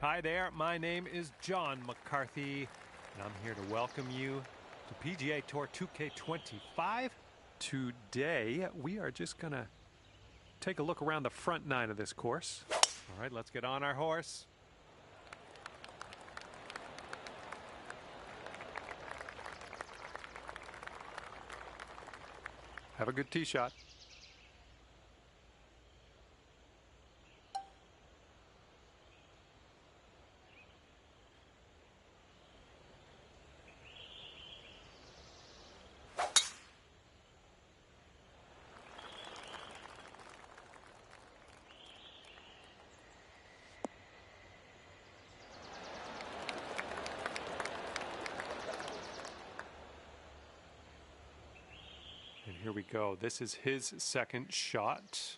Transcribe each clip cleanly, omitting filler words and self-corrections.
Hi there, my name is John McCarthy, and I'm here to welcome you to PGA Tour 2K25. Today, we are just going to take a look around the front nine of this course. All right, let's get on our horse. Have a good tee shot. And here we go. This is his second shot.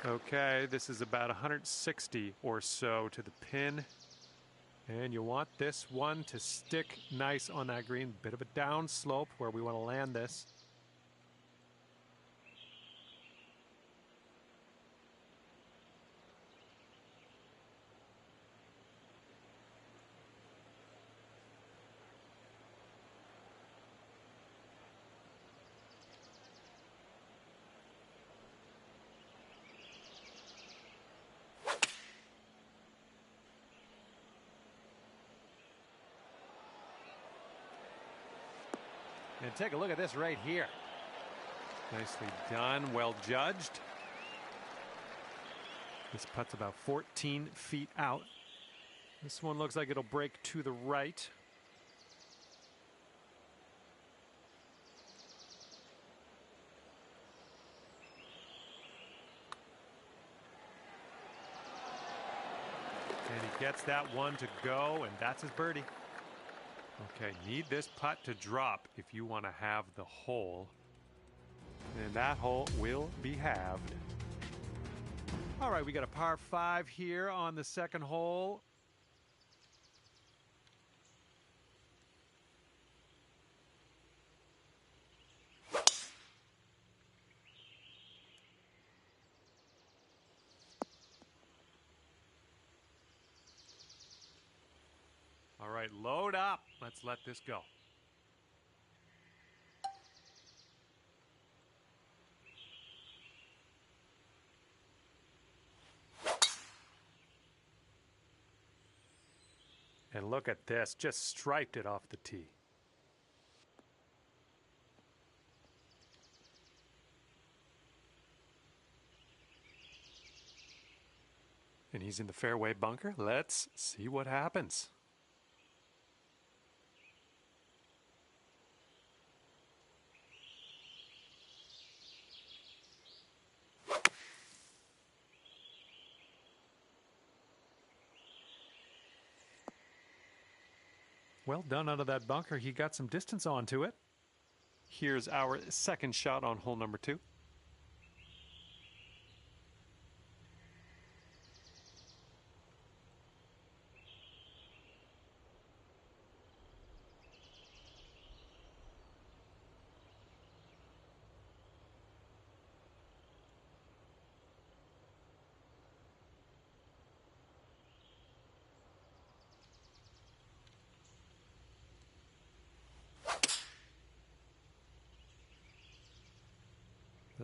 Okay, this is about 160 or so to the pin. And you want this one to stick nice on that green. Bit of a down slope where we want to land this. And take a look at this right here. Nicely done, well judged. This putt's about 14 feet out. This one looks like it'll break to the right. And he gets that one to go, and that's his birdie. Okay, need this putt to drop if you want to have the hole. And that hole will be halved. All right, we got a par 5 here on the second hole. All right, load up. Let's let this go. And look at this, just striped it off the tee. And he's in the fairway bunker. Let's see what happens. Well done out of that bunker. He got some distance onto it. Here's our second shot on hole number 2.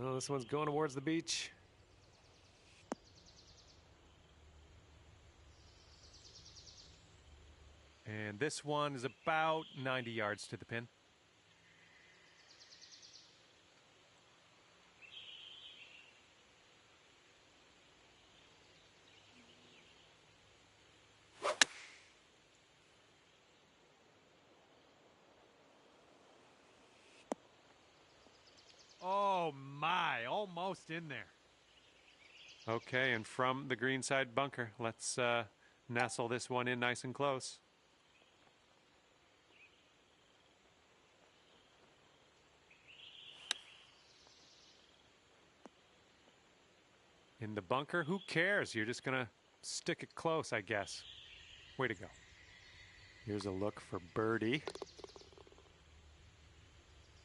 Oh, this one's going towards the beach. And this one is about 90 yards to the pin. Oh my, almost in there. Okay, and from the greenside bunker, let's nestle this one in nice and close. In the bunker, who cares? You're just going to stick it close, I guess. Way to go. Here's a look for birdie.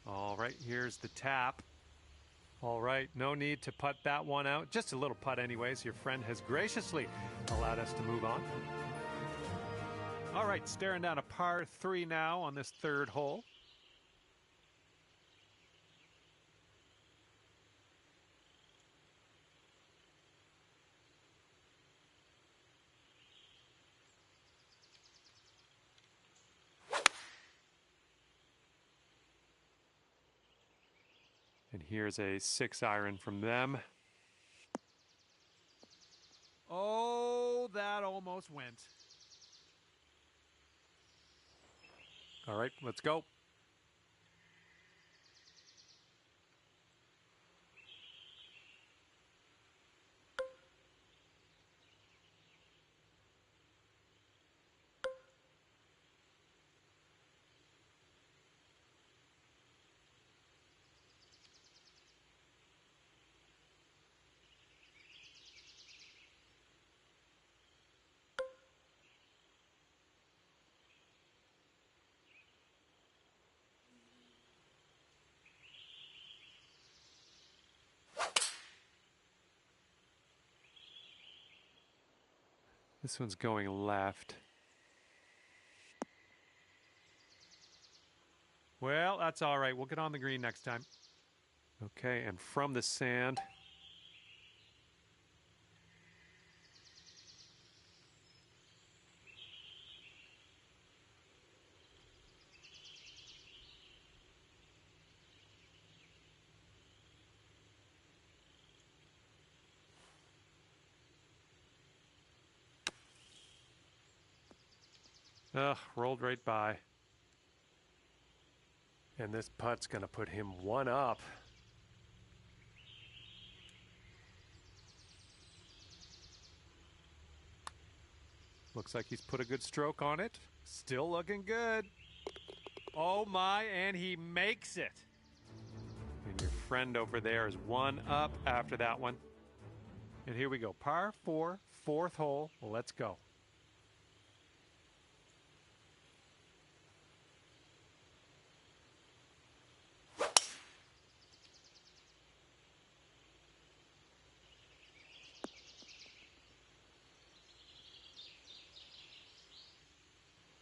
All right, here's the tap. All right, no need to putt that one out. Just a little putt anyways. Your friend has graciously allowed us to move on. All right, staring down a par 3 now on this third hole. And here's a 6-iron from them. Oh, that almost went. All right, let's go. This one's going left. Well, that's all right. We'll get on the green next time. Okay, and from the sand. Ugh, rolled right by. And this putt's going to put him one up. Looks like he's put a good stroke on it. Still looking good. Oh my, and he makes it. And your friend over there is one up after that one. And here we go. Par 4, fourth hole. Let's go.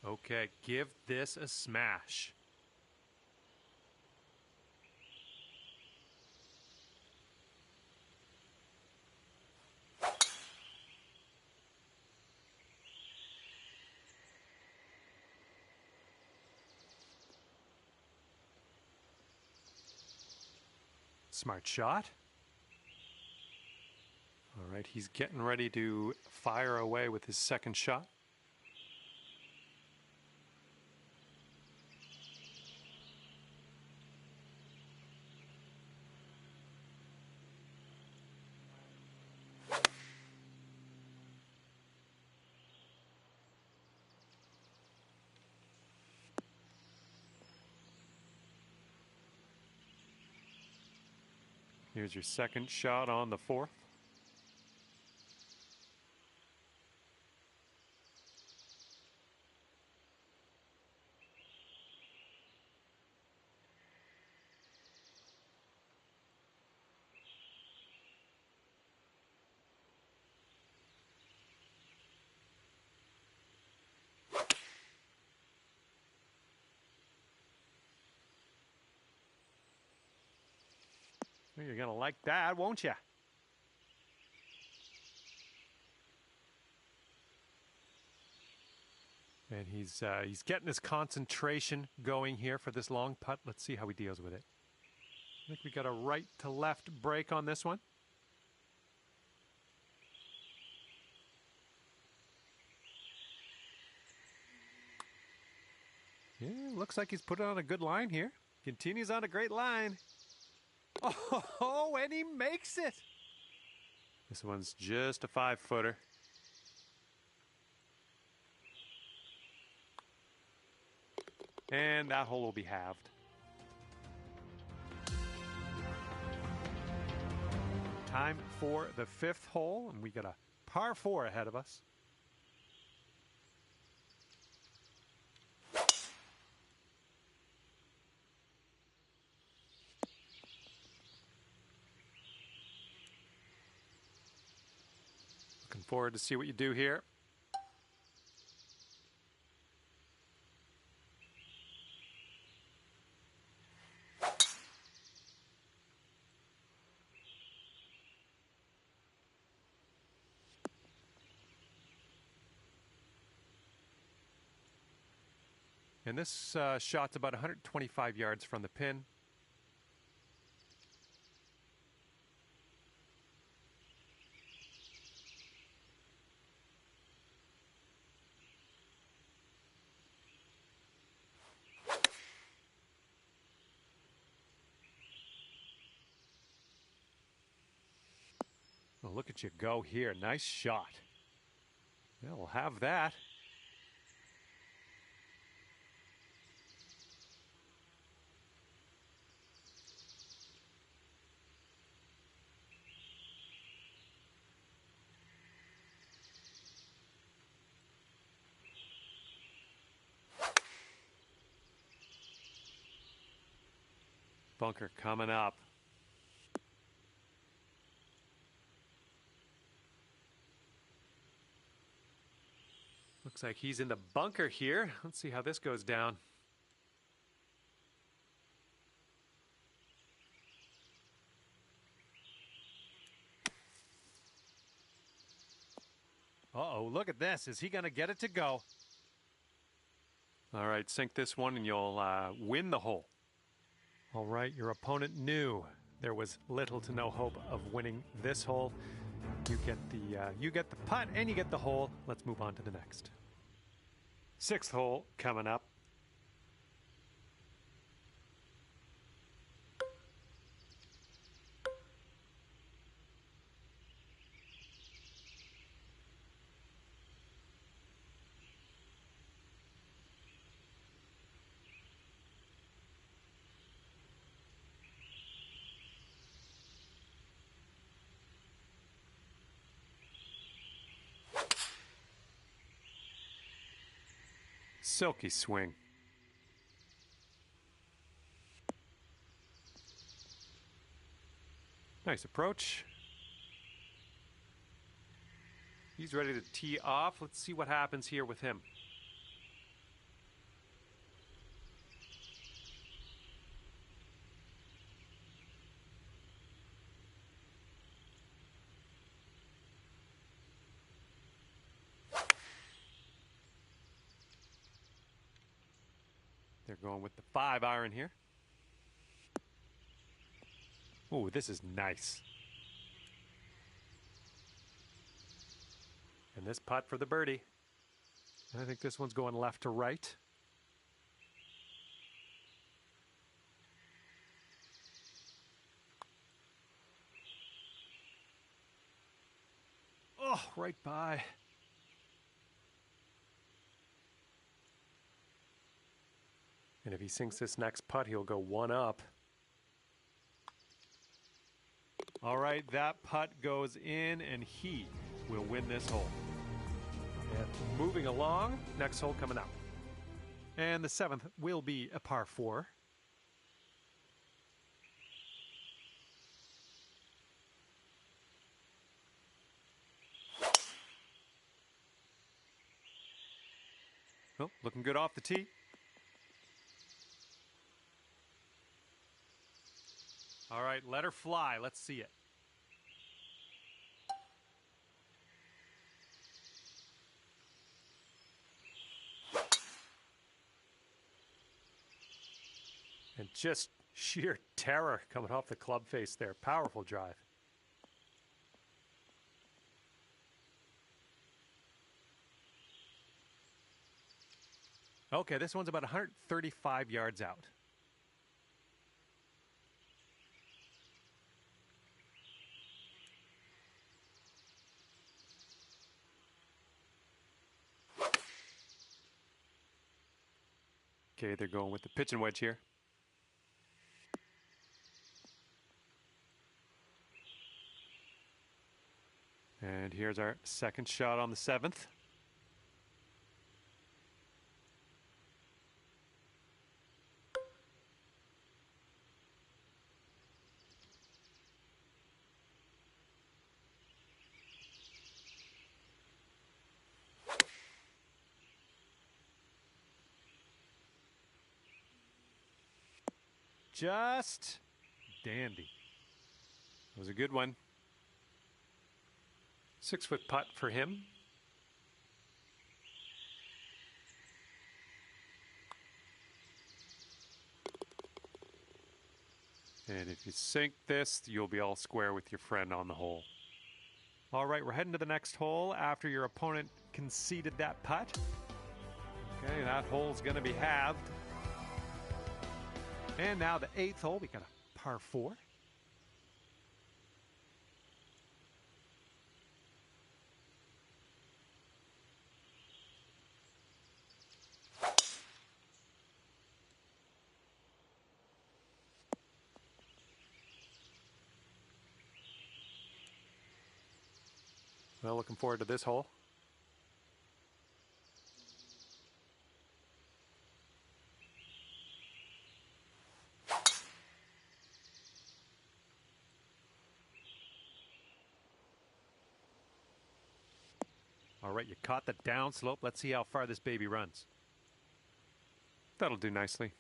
Okay, give this a smash. Smart shot. All right, he's getting ready to fire away with his second shot. Here's your second shot on the fourth. Well, you're going to like that, won't you? And he's getting his concentration going here for this long putt. Let's see how he deals with it. I think we got a right to left break on this one. Yeah, looks like he's put it on a good line here. Continues on a great line. Oh, and he makes it. This one's just a 5-footer. And that hole will be halved. Time Time for the 5th hole, and we got a par 4 ahead of us. Looking forward to see what you do here. And this shot's about 125 yards from the pin. Well, look at you go here. Nice shot. Yeah, we'll have that. Bunker coming up. Looks like he's in the bunker here. Let's see how this goes down. Uh-oh, look at this. Is he going to get it to go? All right, sink this one and you'll win the hole. All right, your opponent knew there was little to no hope of winning this hole. You get the putt and you get the hole. Let's move on to the next. 6th hole coming up. Silky swing. Nice approach. He's ready to tee off. Let's see what happens here with him. They're going with the 5-iron here. Ooh, this is nice. And this putt for the birdie. I think this one's going left to right. Oh, right by. And if he sinks this next putt, he'll go 1 up. All right, that putt goes in, and he will win this hole. And moving along, next hole coming up. And the 7th will be a par 4. Oh, looking good off the tee. All right, let her fly. Let's see it. And just sheer terror coming off the club face there. Powerful drive. Okay, this one's about 135 yards out. Okay, they're going with the pitch and wedge here. And here's our second shot on the 7th. Just dandy. It was a good one. 6-foot putt for him. And if you sink this, you'll be all square with your friend on the hole. All right, we're heading to the next hole after your opponent conceded that putt. Okay, that hole's going to be halved. And now the 8th hole, we got a par 4. Well, looking forward to this hole. All right, you caught the downslope. Let's see how far this baby runs. That'll do nicely.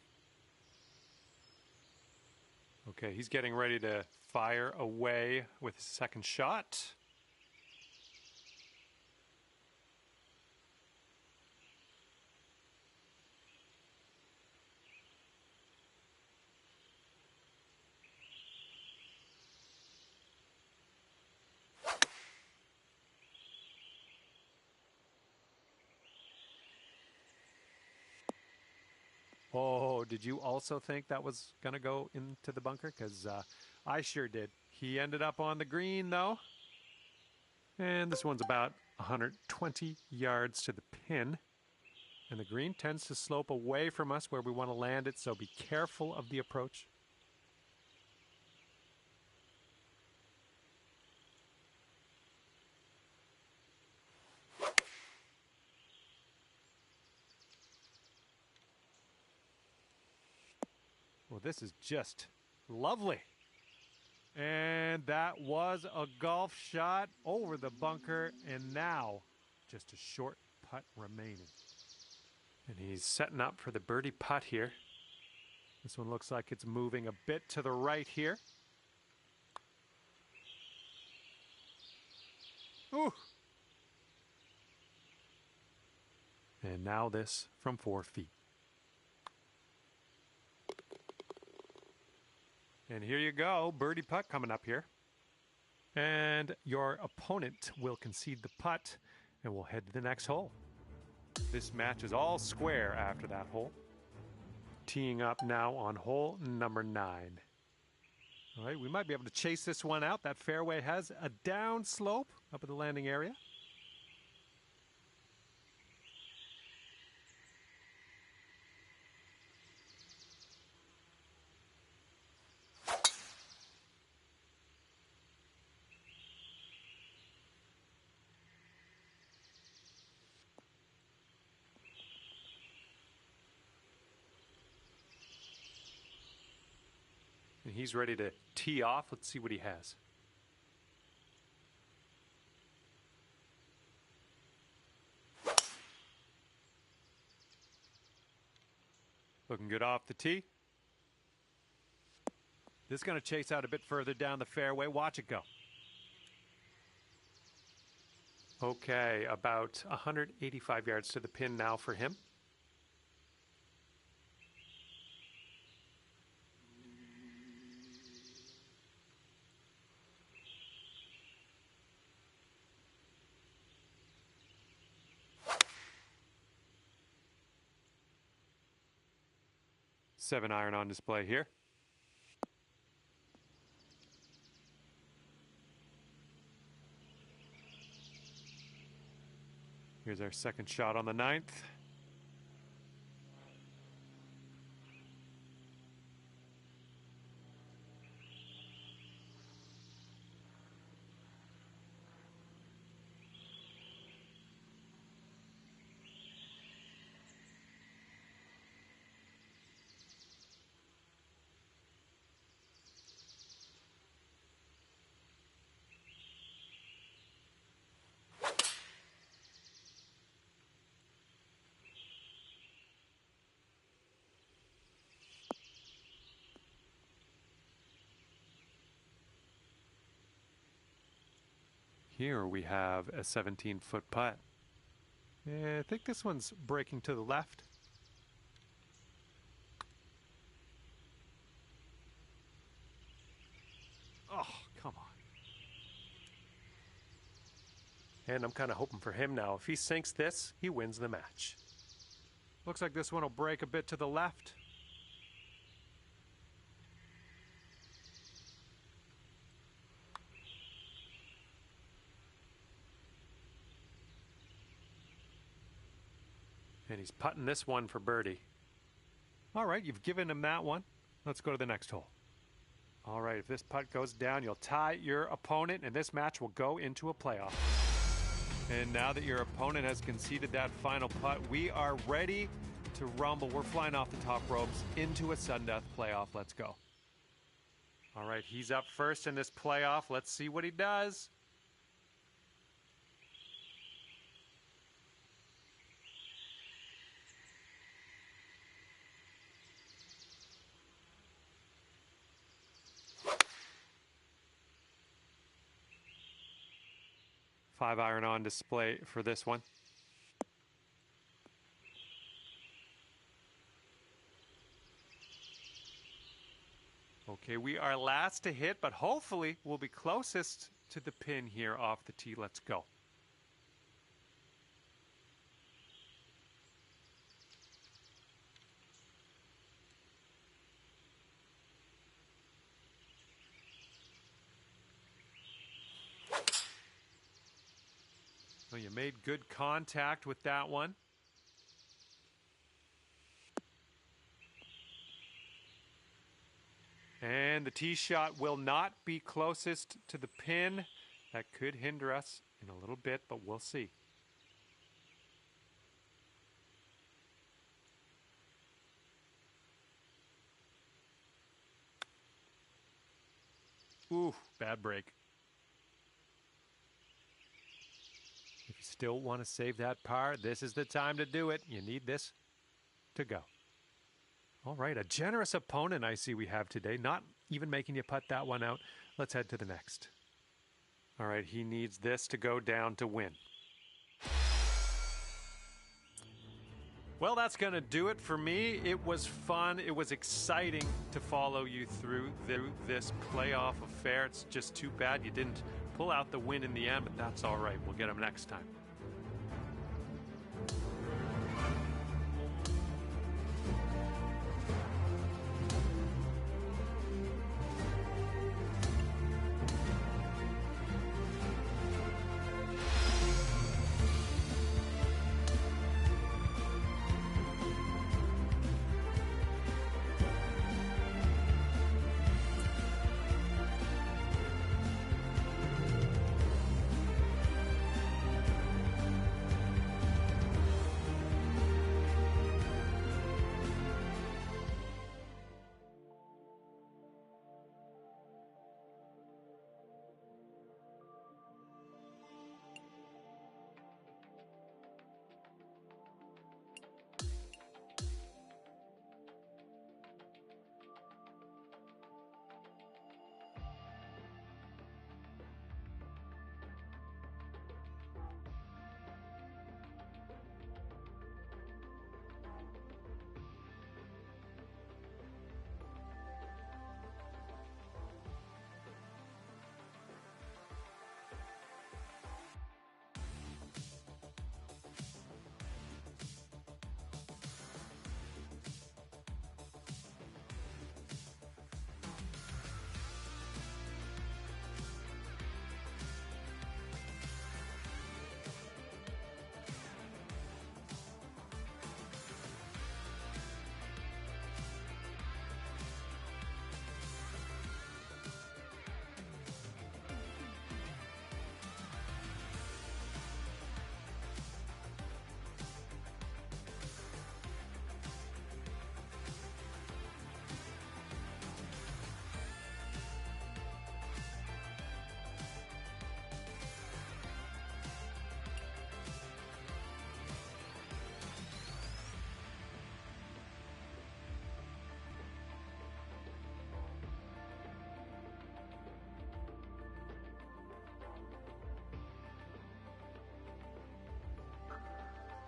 Okay, he's getting ready to fire away with his second shot. Oh, did you also think that was going to go into the bunker? Because I sure did. He ended up on the green, though. And this one's about 120 yards to the pin. And the green tends to slope away from us where we want to land it, so be careful of the approach. Well, this is just lovely. And that was a golf shot over the bunker, and now just a short putt remaining. And he's setting up for the birdie putt here. This one looks like it's moving a bit to the right here. Ooh. And now this from 4 feet. And here you go, birdie putt coming up here. And your opponent will concede the putt, and we'll head to the next hole. This match is all square after that hole. Teeing up now on hole number 9. All right, we might be able to chase this one out. That fairway has a down slope up at the landing area. And he's ready to tee off. Let's see what he has. Looking good off the tee. This is going to chase out a bit further down the fairway. Watch it go. Okay, about 185 yards to the pin now for him. Seven iron on display here. Here's our second shot on the 9th. Here we have a 17-foot putt. Yeah, I think this one's breaking to the left. Oh, come on. And I'm kind of hoping for him now. If he sinks this, he wins the match. Looks like this one will break a bit to the left. And he's putting this one for birdie. All right, you've given him that one. Let's go to the next hole. All right, if this putt goes down, you'll tie your opponent, and this match will go into a playoff. And now that your opponent has conceded that final putt, we are ready to rumble. We're flying off the top ropes into a sudden death playoff. Let's go. All right, he's up first in this playoff. Let's see what he does. Five iron on display for this one. Okay, we are last to hit, but hopefully we'll be closest to the pin here off the tee. Let's go. So you made good contact with that one. And the tee shot will not be closest to the pin. That could hinder us in a little bit, but we'll see. Ooh, bad break. If you still want to save that par, this is the time to do it. You need this to go. All right, a generous opponent I see we have today, not even making you putt that one out. Let's head to the next. All right, he needs this to go down to win. Well, that's going to do it for me. It was fun. It was exciting to follow you through this playoff affair. It's just too bad you didn't pull out the win in the end, but that's all right. We'll get him next time.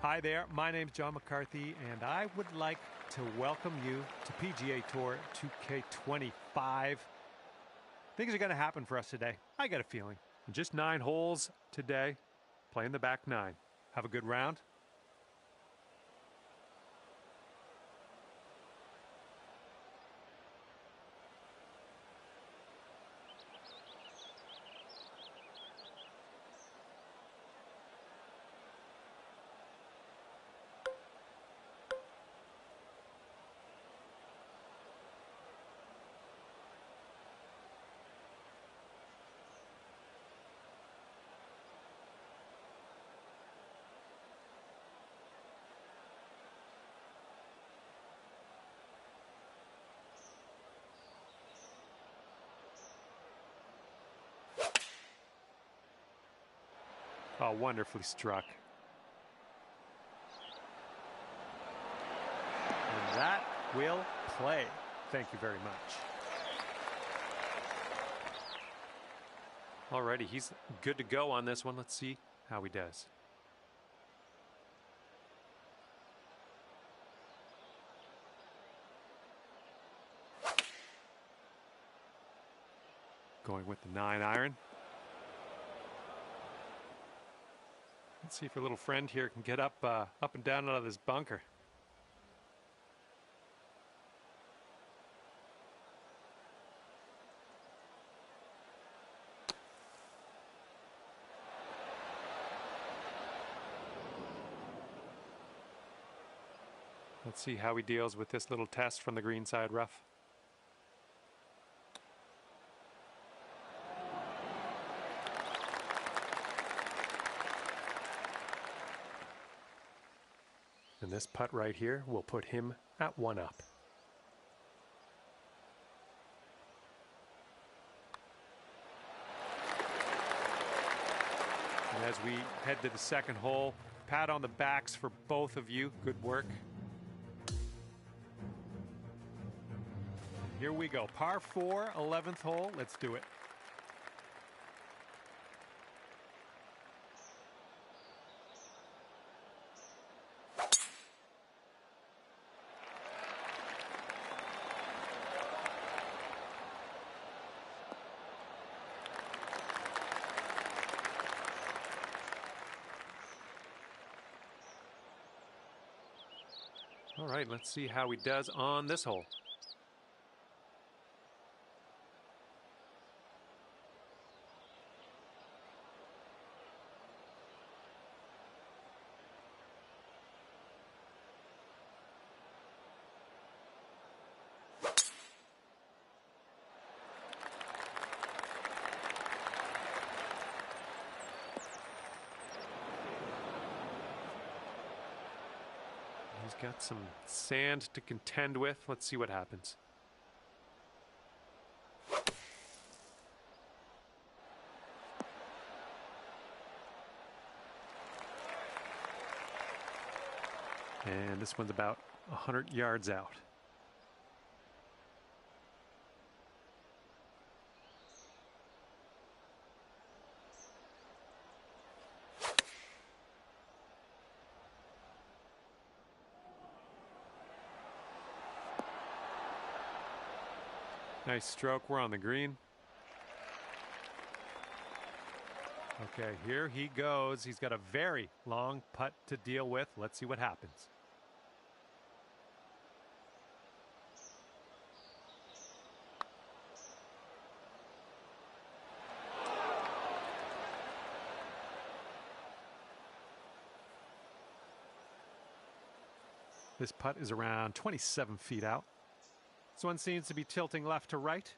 Hi there, my name's John McCarthy, and I would like to welcome you to PGA Tour 2K25. Things are going to happen for us today. I got a feeling. Just 9 holes today, playing the back 9. Have a good round. Oh, wonderfully struck. And that will play. Thank you very much. Alrighty, he's good to go on this one. Let's see how he does. Going with the 9-iron. Let's see if your little friend here can get up and down out of this bunker. Let's see how he deals with this little test from the greenside rough. And this putt right here will put him at 1 up. And as we head to the second hole, pat on the backs for both of you. Good work. Here we go. Par 4, 11th hole. Let's do it. All right, let's see how he does on this hole. He's got some sand to contend with. Let's see what happens. And this one's about 100 yards out. Nice stroke. We're on the green. Okay, here he goes. He's got a very long putt to deal with. Let's see what happens. This putt is around 27 feet out. This one seems to be tilting left to right.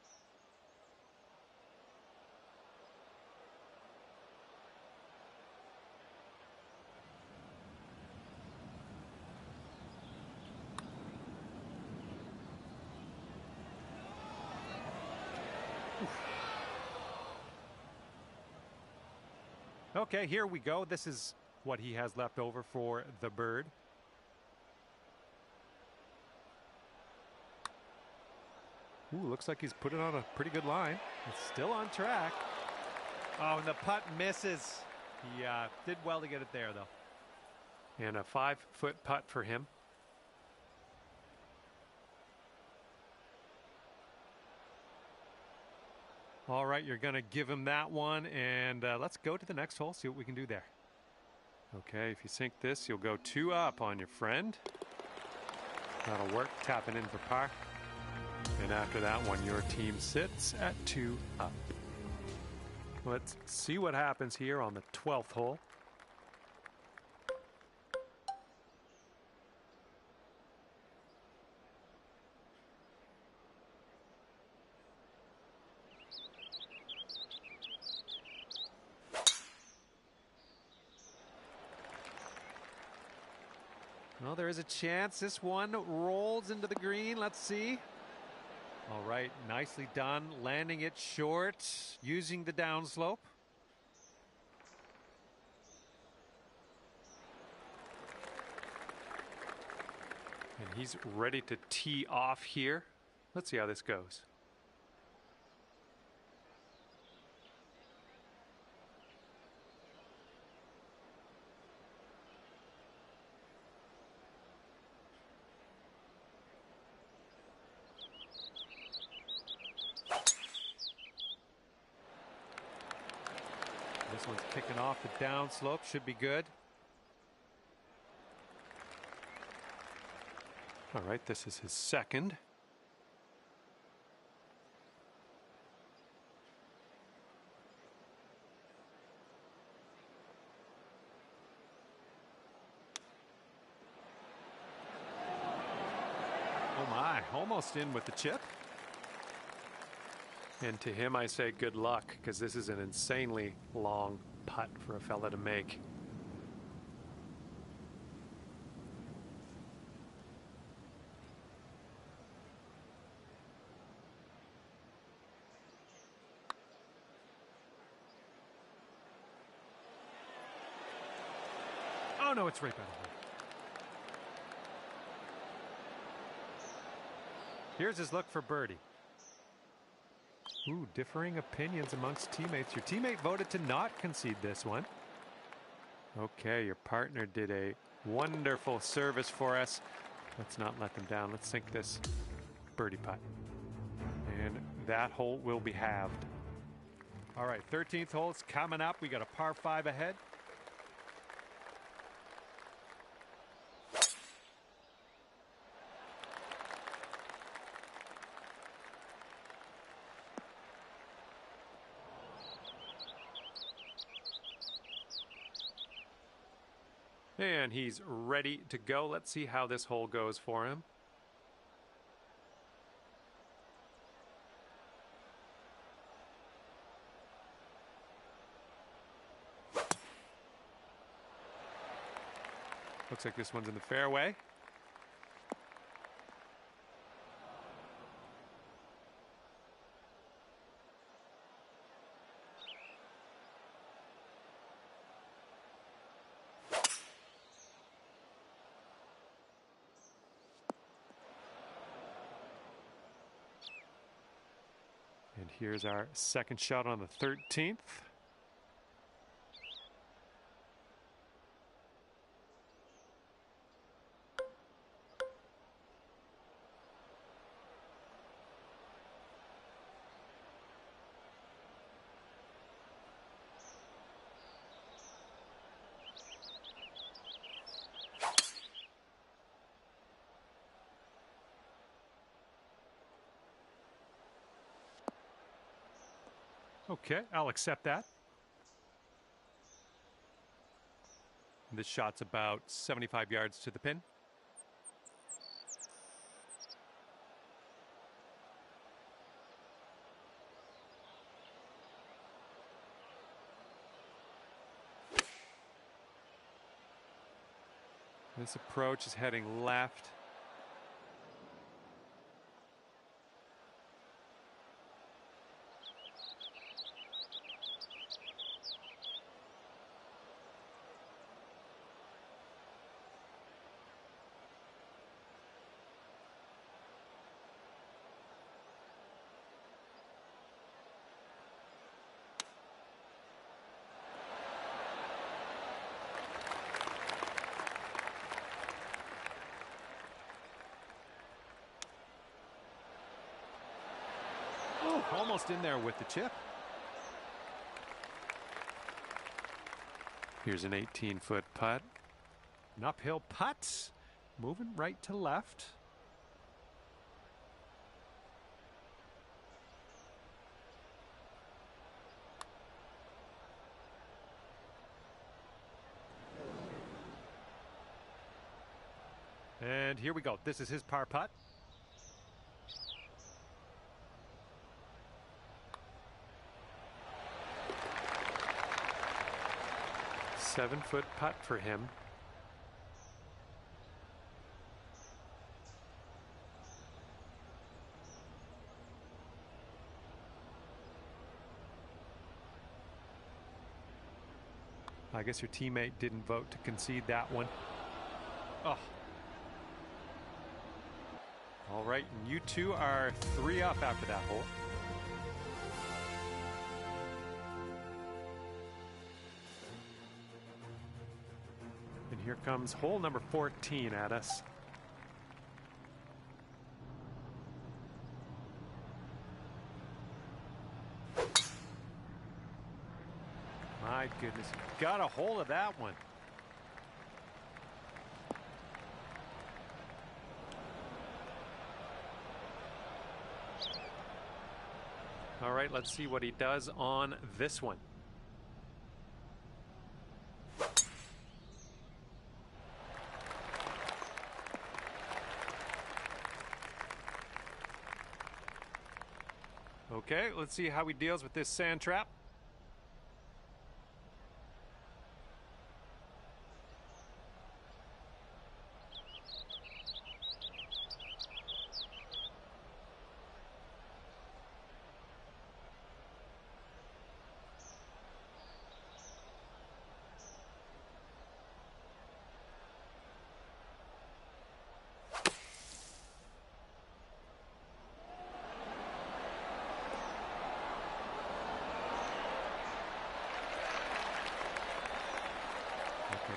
Okay, here we go. This is what he has left over for the bird. Ooh, looks like he's put it on a pretty good line. It's still on track. Oh, and the putt misses. He did well to get it there, though. And a 5-foot putt for him. All right, you're going to give him that one, and let's go to the next hole, see what we can do there. Okay, if you sink this, you'll go 2 up on your friend. That'll work, tapping in for par. And after that one, your team sits at 2 up. Let's see what happens here on the 12th hole. Well, there is a chance this one rolls into the green. Let's see. All right, nicely done. Landing it short, using the downslope. And he's ready to tee off here. Let's see how this goes. This one's kicking off the downslope, should be good. All right, this is his second. Oh my, almost in with the chip. And to him I say good luck, because this is an insanely long putt for a fella to make. Oh no, it's right by the hole. Here's his look for birdie. Ooh, differing opinions amongst teammates. Your teammate voted to not concede this one. Okay, your partner did a wonderful service for us. Let's not let them down. Let's sink this birdie putt. And that hole will be halved. All right, 13th hole is coming up. We got a par 5 ahead. And he's ready to go. Let's see how this hole goes for him. Looks like this one's in the fairway. And here's our second shot on the 13th. Okay, I'll accept that. This shot's about 75 yards to the pin. This approach is heading left. almost in there with the chip. Here's an 18-foot putt. An uphill putt. Moving right to left. And here we go. This is his par putt. Seven-foot putt for him. I guess your teammate didn't vote to concede that one. Oh. All right, and you two are 3 up after that hole. And here comes hole number 14 at us. My goodness, got a hold of that one. All right, let's see what he does on this one. Okay, let's see how he deals with this sand trap.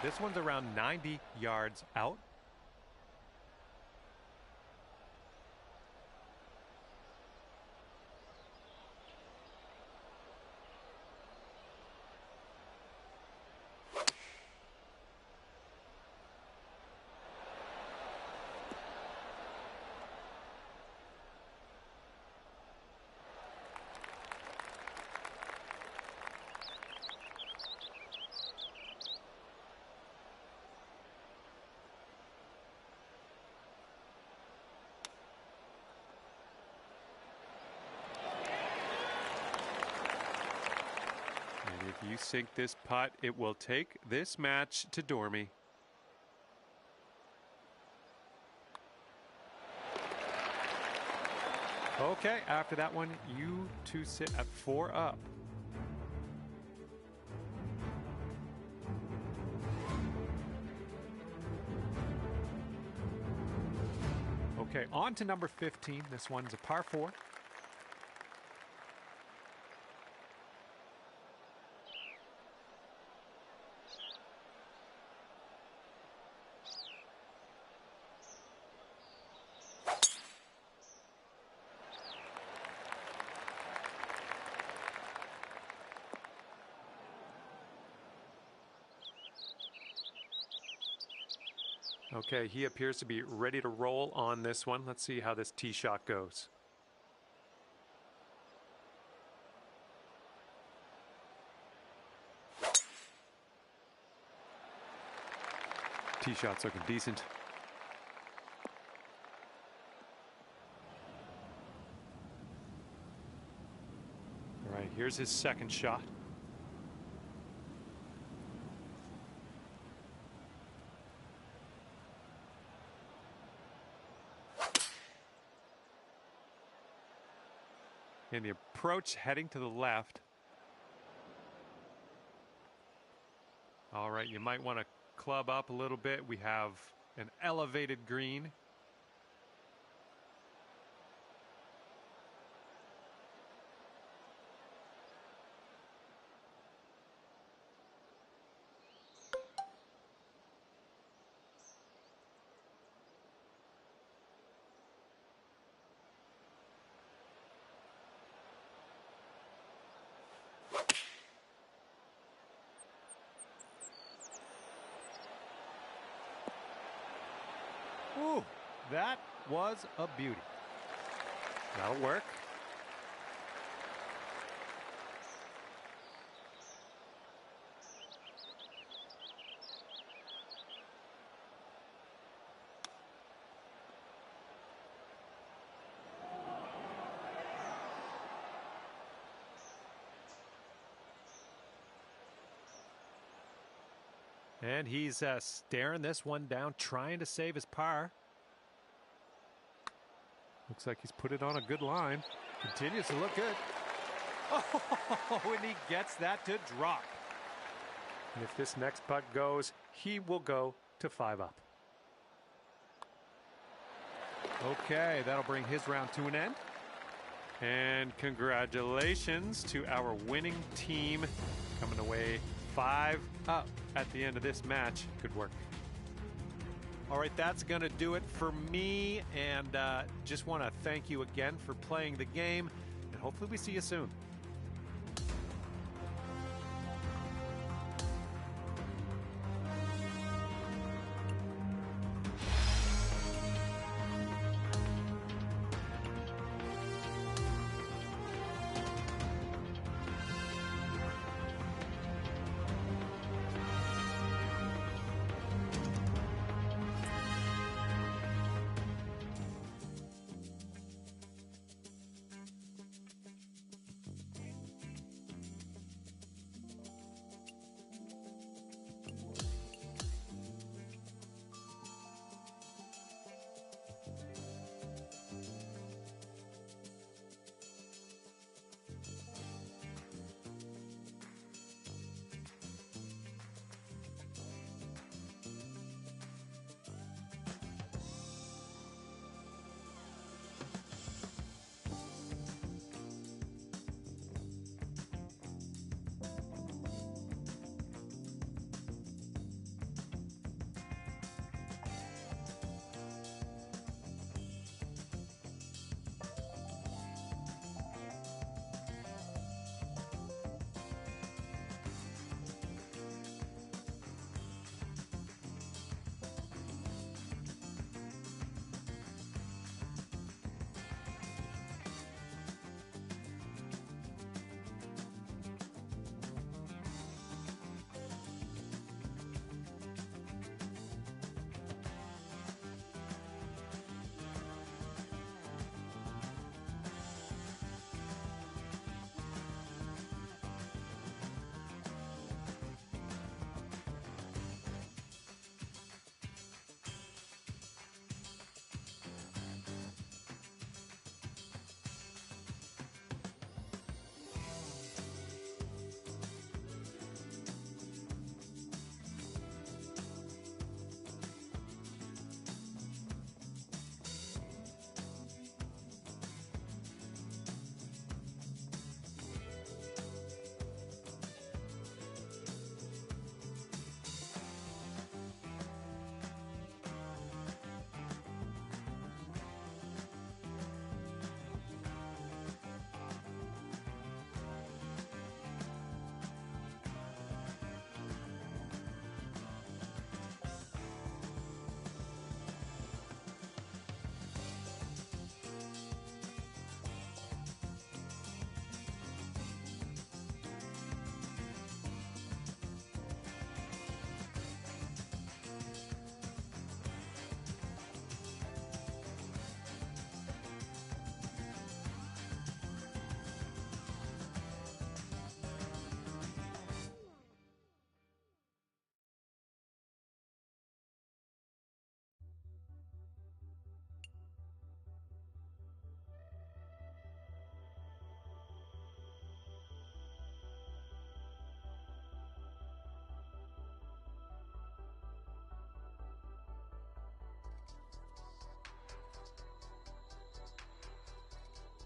This one's around 90 yards out. If you sink this putt, it will take this match to Dormy. Okay, after that one, you two sit at 4 up. Okay, on to number 15. This one's a par 4. Okay, he appears to be ready to roll on this one. Let's see how this tee shot goes. Tee shot's looking decent. All right, here's his second shot. And the approach heading to the left. All right, you might want to club up a little bit. We have an elevated green. That was a beauty. That'll work. And he's staring this one down, trying to save his par. Looks like he's put it on a good line. Continues to look good. Oh, and he gets that to drop. And if this next putt goes, he will go to 5 up. Okay, that'll bring his round to an end. And congratulations to our winning team, coming away 5 up at the end of this match. Good work. All right, that's going to do it for me. And just want to thank you again for playing the game. And hopefully we see you soon.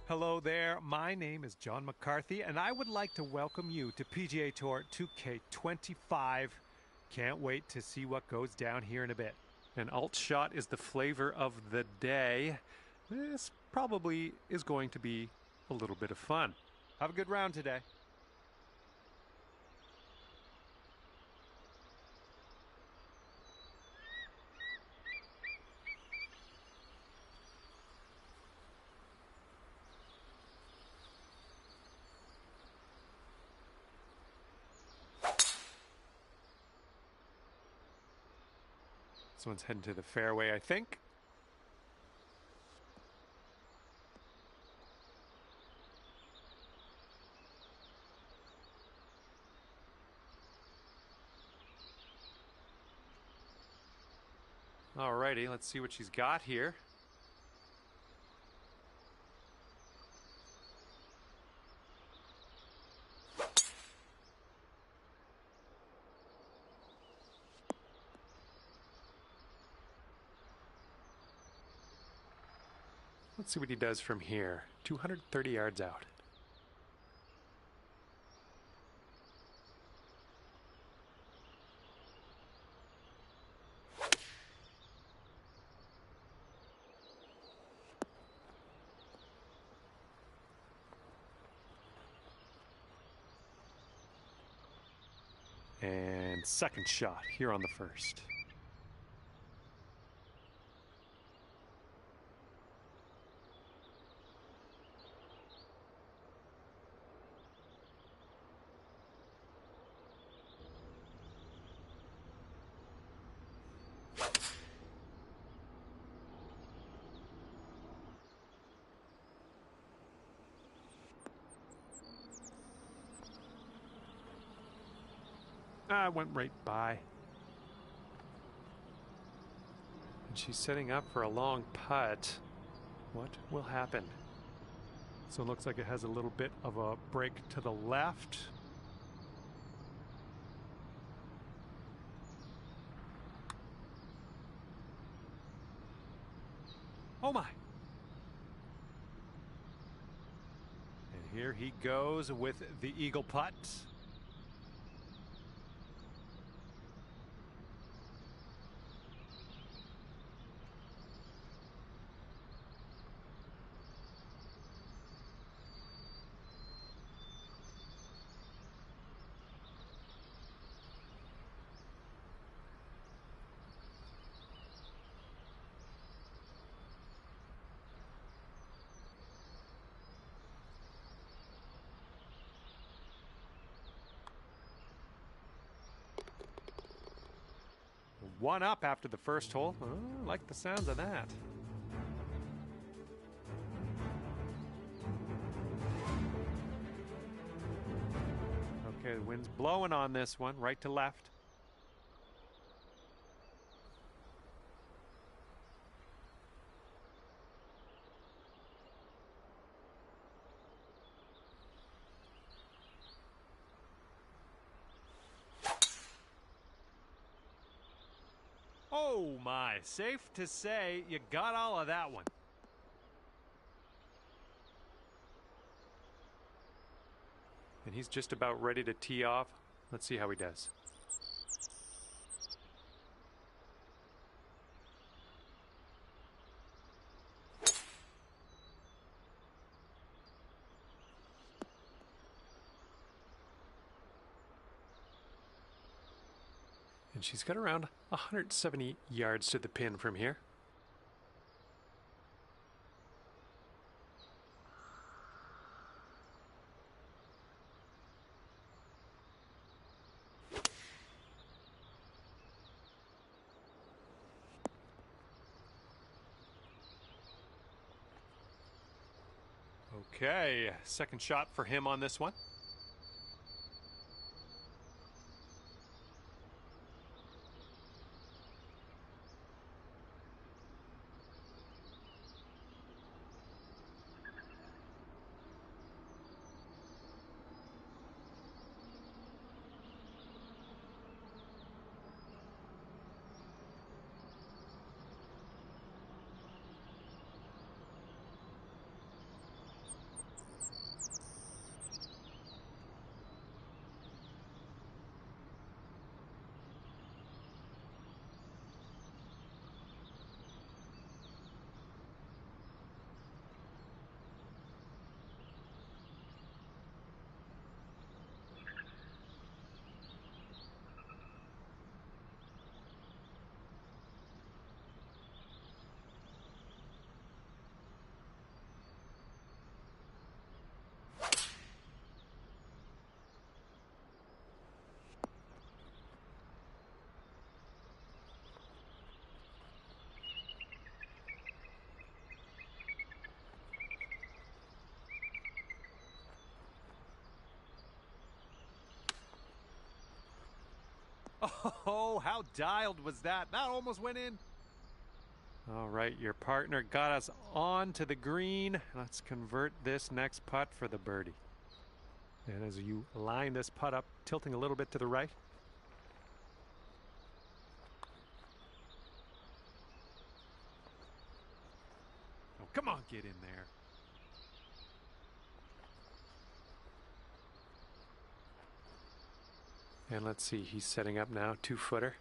Hello there, my name is John McCarthy, and I would like to welcome you to PGA Tour 2K25. Can't wait to see what goes down here in a bit. An alt shot is the flavor of the day. This probably is going to be a little bit of fun. Have a good round today. This one's heading to the fairway, I think. Alrighty, let's see what she's got here. Let's see what he does from here. 230 yards out. And second shot here on the first. I went right by. And she's setting up for a long putt. What will happen? So it looks like it has a little bit of a break to the left. Oh my! And here he goes with the eagle putt. One up after the first hole. Oh, I like the sounds of that. Okay, the wind's blowing on this one, right to left. Oh my, safe to say you got all of that one. And he's just about ready to tee off. Let's see how he does. And she's got around 170 yards to the pin from here. Okay, second shot for him on this one. Oh, how dialed was that? That almost went in. All right, your partner got us onto the green. Let's convert this next putt for the birdie. And as you line this putt up, tilting a little bit to the right. Oh, come on, get in there. And let's see, he's setting up now, 2-footer.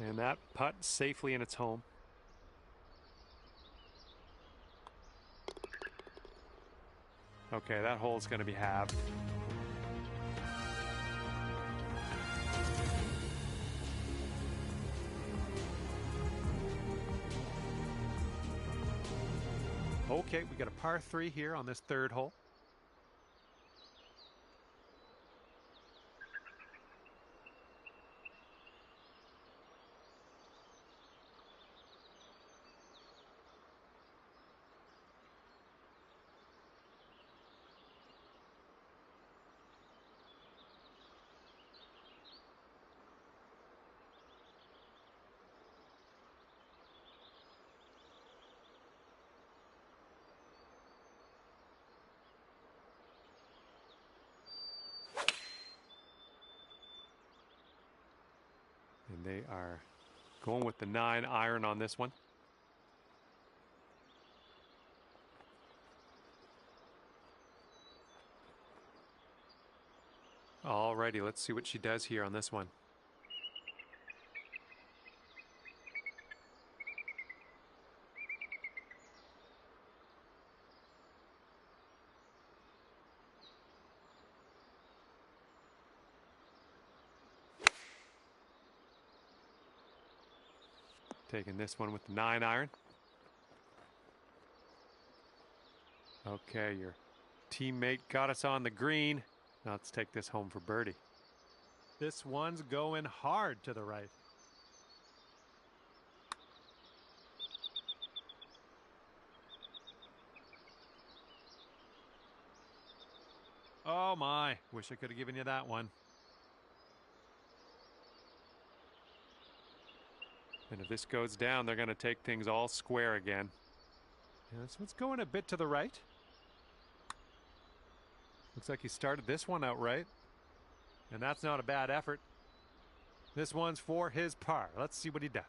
And that putt safely in its home. Okay, that hole's going to be halved. Okay, we got a par 3 here on this third hole. And they are going with the 9-iron on this one. Alrighty, let's see what she does here on this one. Taking this one with the 9-iron. Okay, your teammate got us on the green. Now let's take this home for birdie. This one's going hard to the right. Oh my, wish I could have given you that one. And if this goes down, they're going to take things all square again. Yeah, this one's going a bit to the right. Looks like he started this one out right. And that's not a bad effort. This one's for his par. Let's see what he does.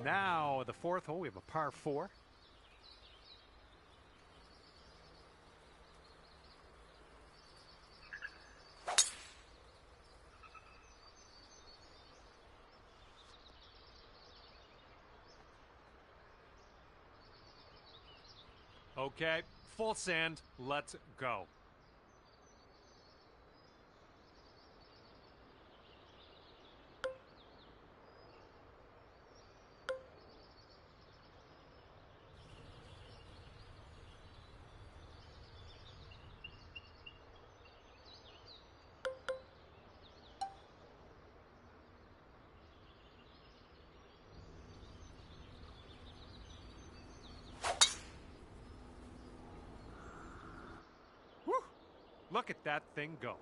Now, the fourth hole, we have a par 4. Okay, full sand. Let's go. Look at that thing go.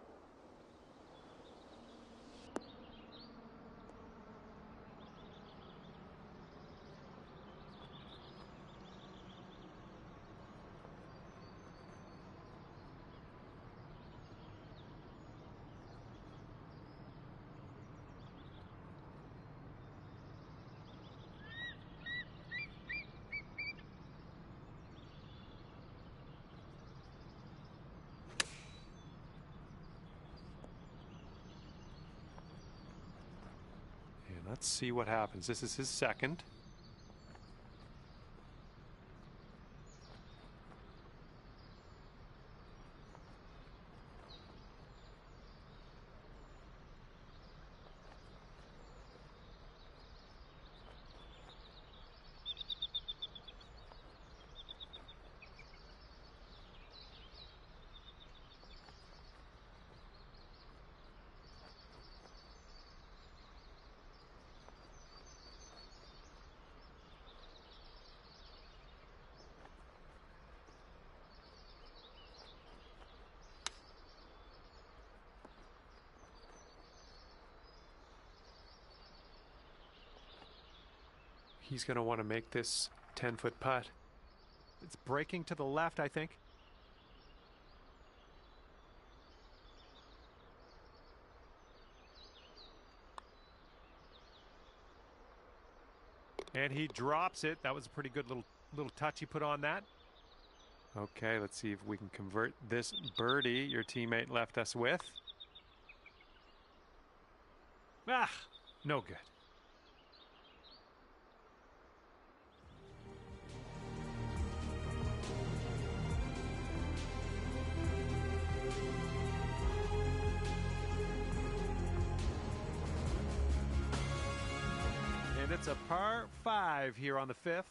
Let's see what happens. This is his second. He's going to want to make this 10-foot putt. It's breaking to the left, I think. And he drops it. That was a pretty good little touch he put on that. Okay, let's see if we can convert this birdie your teammate left us with. Ah, no good. And it's a par 5 here on the 5th.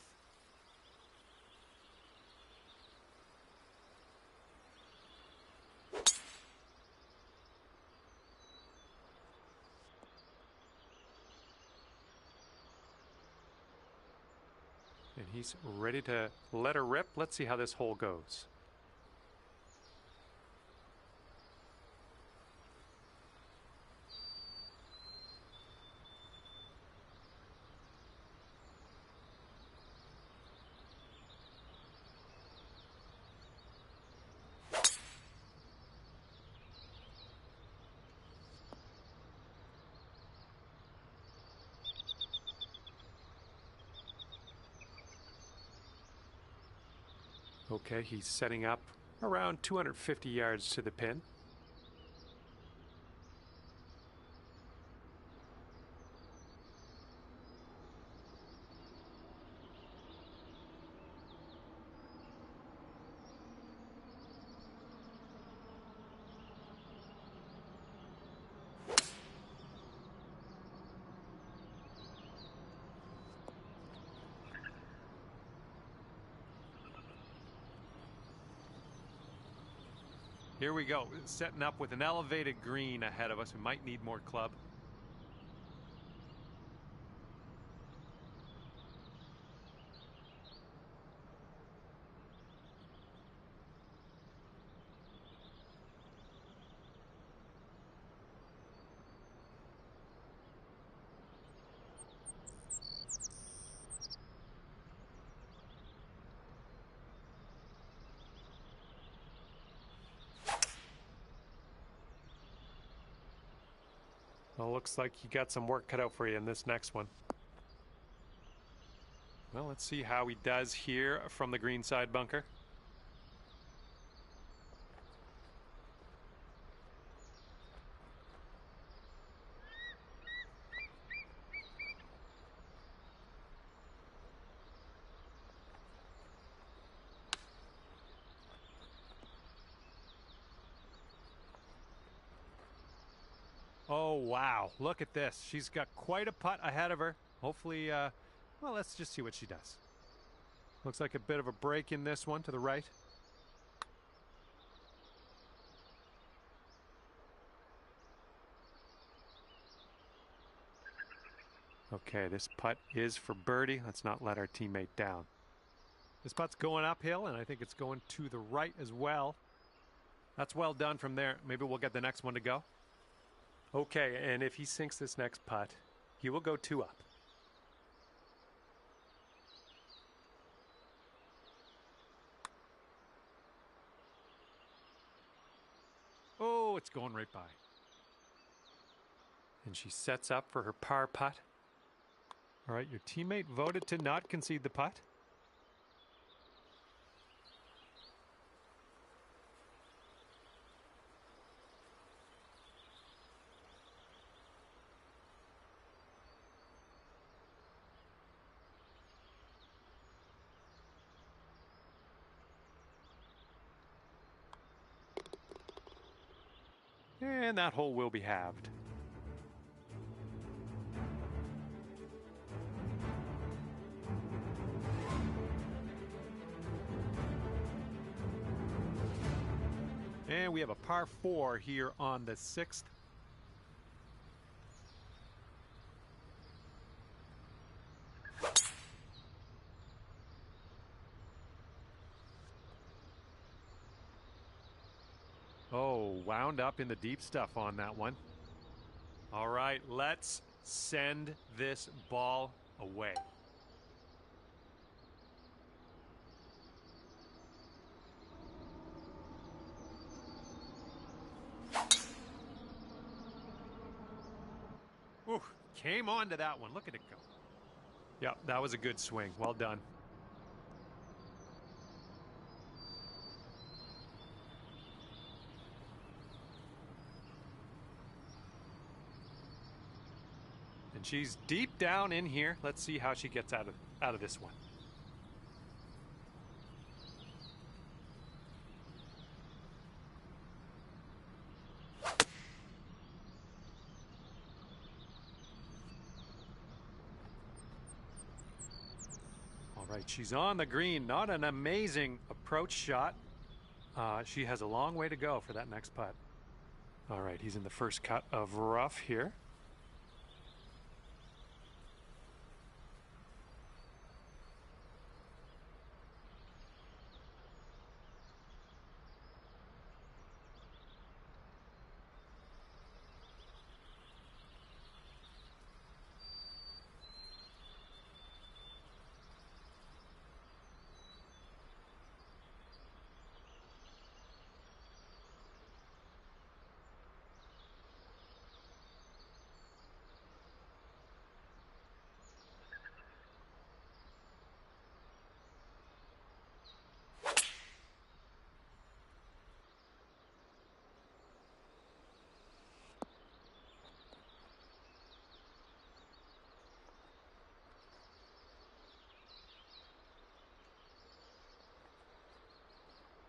And he's ready to let her rip. Let's see how this hole goes. Okay, he's setting up around 250 yards to the pin. Here we go, setting up with an elevated green ahead of us. We might need more club. Well, looks like you got some work cut out for you in this next one. Well, let's see how he does here from the green side bunker. Oh, wow. Look at this. She's got quite a putt ahead of her. Hopefully, well, let's just see what she does. Looks like a bit of a break in this one to the right. Okay, this putt is for birdie. Let's not let our teammate down. This putt's going uphill, and I think it's going to the right as well. That's well done from there. Maybe we'll get the next one to go. Okay, and if he sinks this next putt, he will go 2 up. Oh, it's going right by. And she sets up for her par putt. All right, your teammate voted to not concede the putt. And that hole will be halved. And we have a par 4 here on the 6th. Oh, wound up in the deep stuff on that one. All right, let's send this ball away. Ooh, came on to that one. Look at it go. Yeah, that was a good swing. Well done. And she's deep down in here. Let's see how she gets out of this one. All right, she's on the green. Not an amazing approach shot. She has a long way to go for that next putt. All right, he's in the first cut of rough here.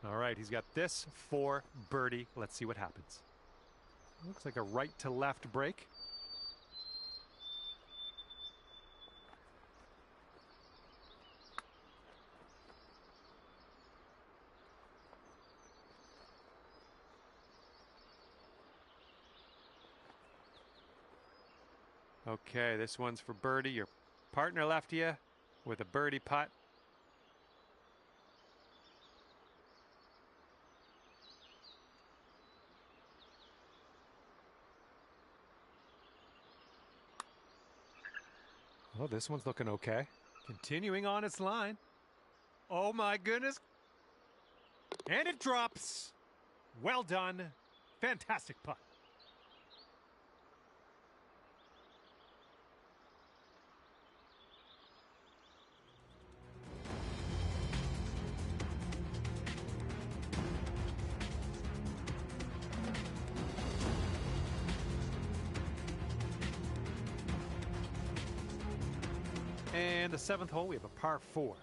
All right, he's got this for birdie. Let's see what happens. Looks like a right to left break. Okay, this one's for birdie. Your partner left you with a birdie putt. Oh, this one's looking okay. Continuing on its line. Oh my goodness. And it drops. Well done. Fantastic putt. And the 7th hole, we have a par 4.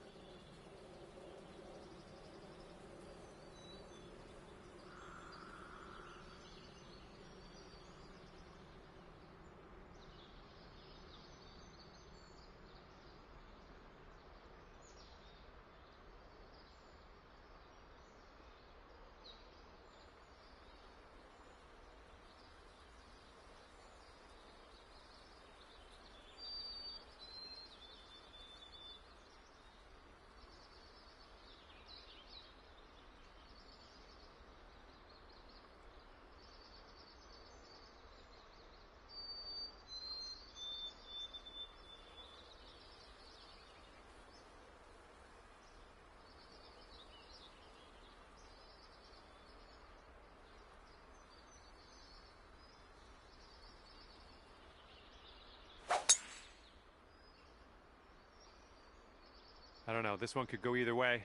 I don't know. This one could go either way.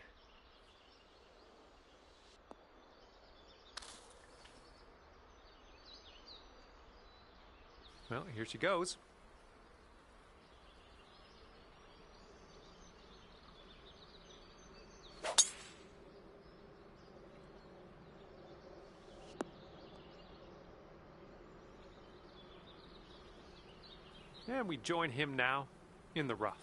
Well, here she goes. And we join him now in the rough.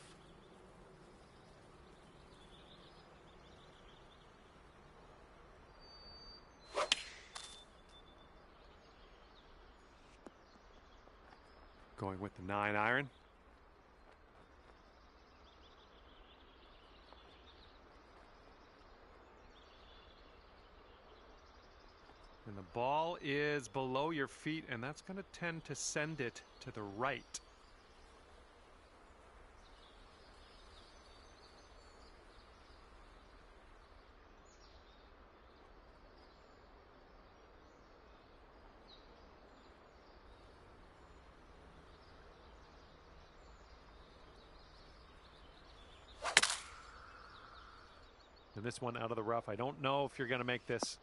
Going with the 9-iron. And the ball is below your feet, and that's going to tend to send it to the right. And this one out of the rough. I don't know if you're going to make this.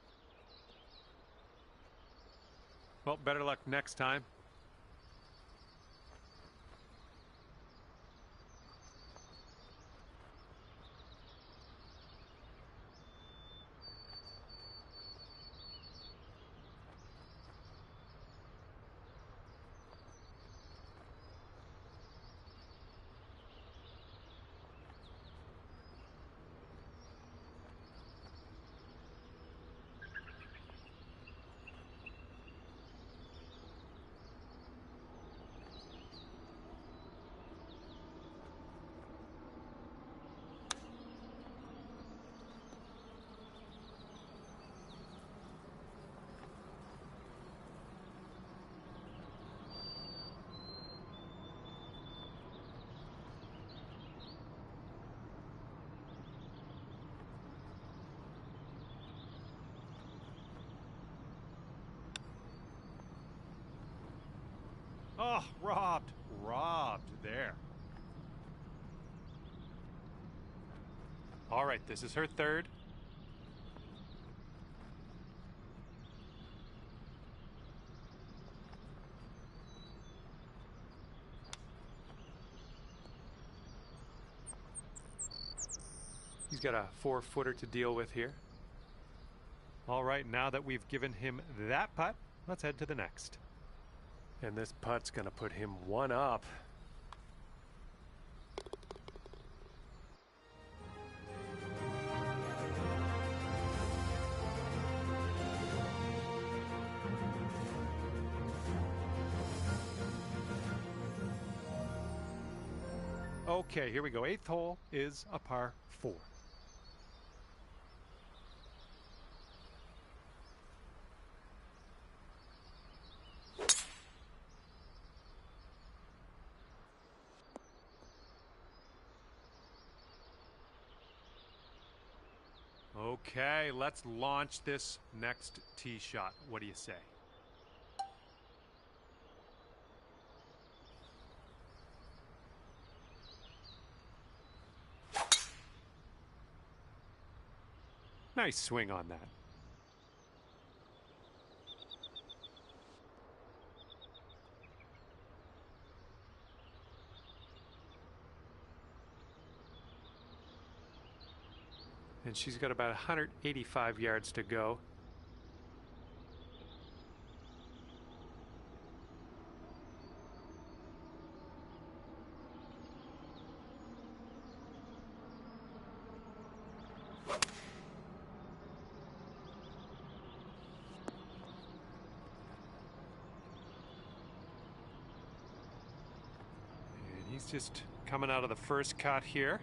Well, better luck next time. Oh, robbed there. All right, this is her third. He's got a 4-footer to deal with here. All right, now that we've given him that putt, let's head to the next. And this putt's going to put him one up. Okay, here we go. 8th hole is a par 4. Okay, let's launch this next tee shot. What do you say? Nice swing on that. And she's got about 185 yards to go. And he's just coming out of the first cut here.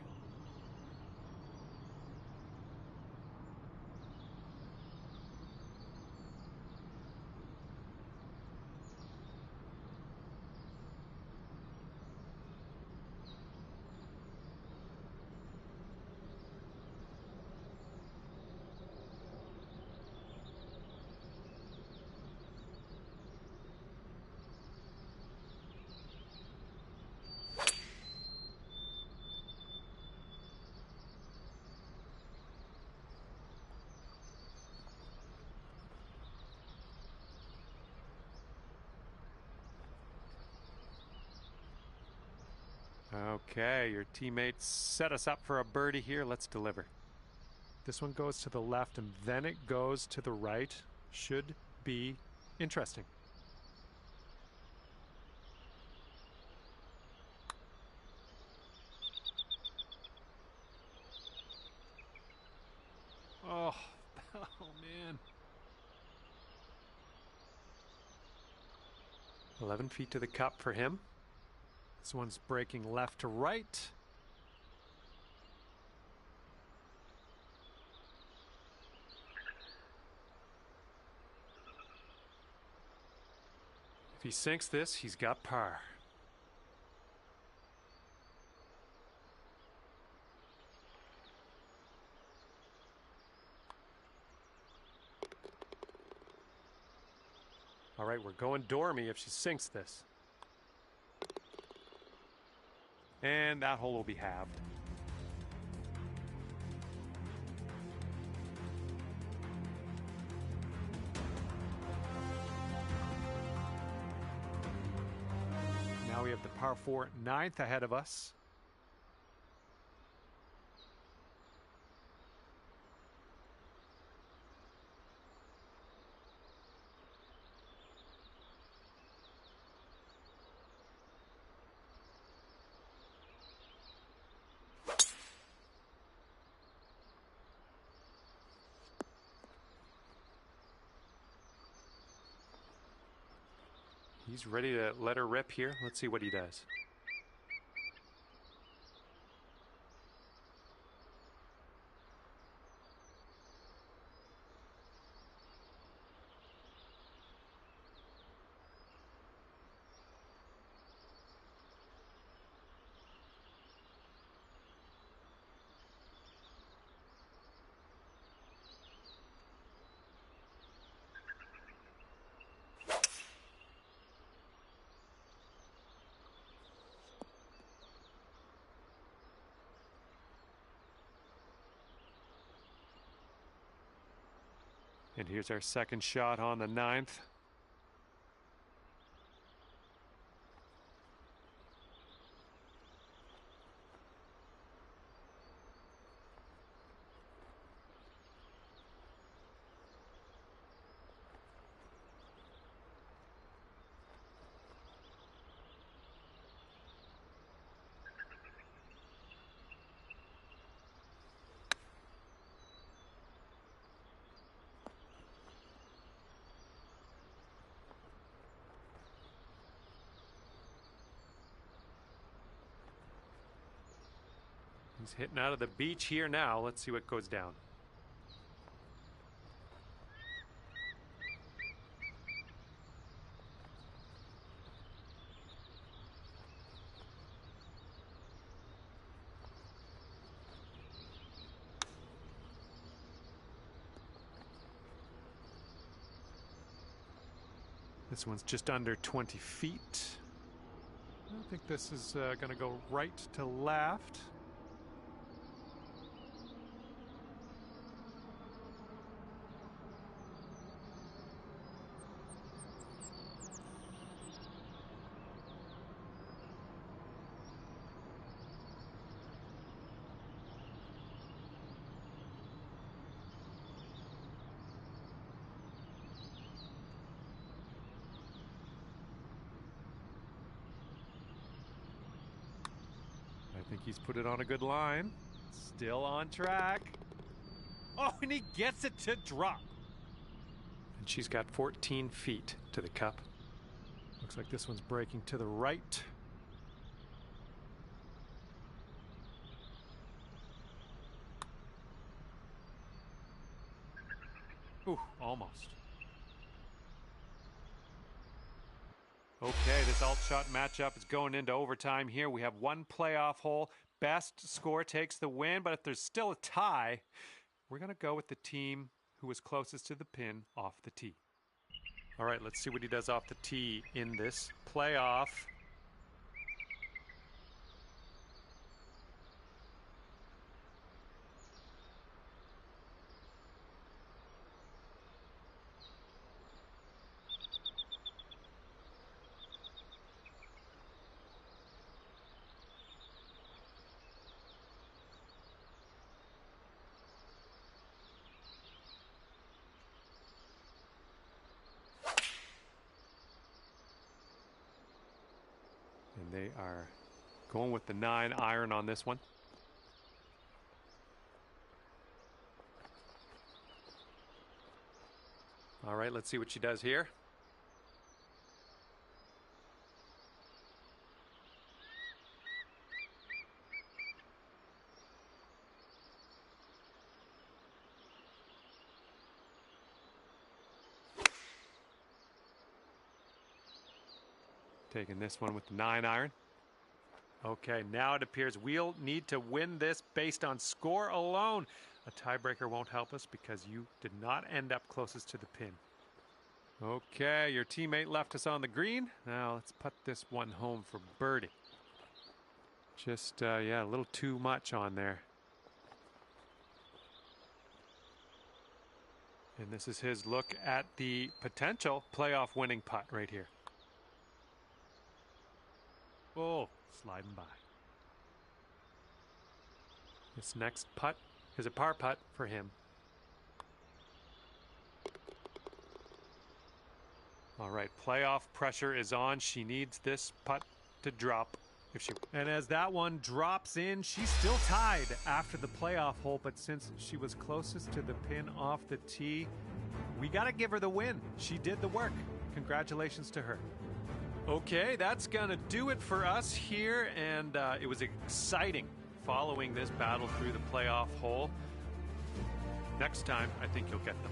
Okay, your teammates set us up for a birdie here. Let's deliver. This one goes to the left and then it goes to the right. Should be interesting. man. 11 feet to the cup for him. This one's breaking left to right. If he sinks this, he's got par. All right, we're going Dormy if she sinks this. And that hole will be halved. Now we have the par 4 9th ahead of us. He's ready to let her rip here. Let's see what he does. And here's our second shot on the 9th. He's hitting out of the beach here now. Let's see what goes down. This one's just under 20 feet. I think this is going to go right to left. I think he's put it on a good line. Still on track. Oh, and he gets it to drop. And she's got 14 feet to the cup. Looks like this one's breaking to the right. Ooh, almost. Okay, this alt shot matchup is going into overtime here. We have one playoff hole. Best score takes the win, but if there's still a tie, we're going to go with the team who was closest to the pin off the tee. All right, let's see what he does off the tee in this playoff. And they are going with the 9-iron on this one. All right, let's see what she does here. Taking this one with the 9-iron. Okay, now it appears we'll need to win this based on score alone. A tiebreaker won't help us because you did not end up closest to the pin. Okay, your teammate left us on the green. Now let's put this one home for birdie. Just, yeah, a little too much on there. And this is his look at the potential playoff winning putt right here. Oh, sliding by. This next putt is a par putt for him. All right, playoff pressure is on. She needs this putt to drop. And as that one drops in, she's still tied after the playoff hole, but since she was closest to the pin off the tee, we got to give her the win. She did the work. Congratulations to her. Okay, that's gonna do it for us here, and it was exciting following this battle through the playoff hole. Next time, I think you'll get them.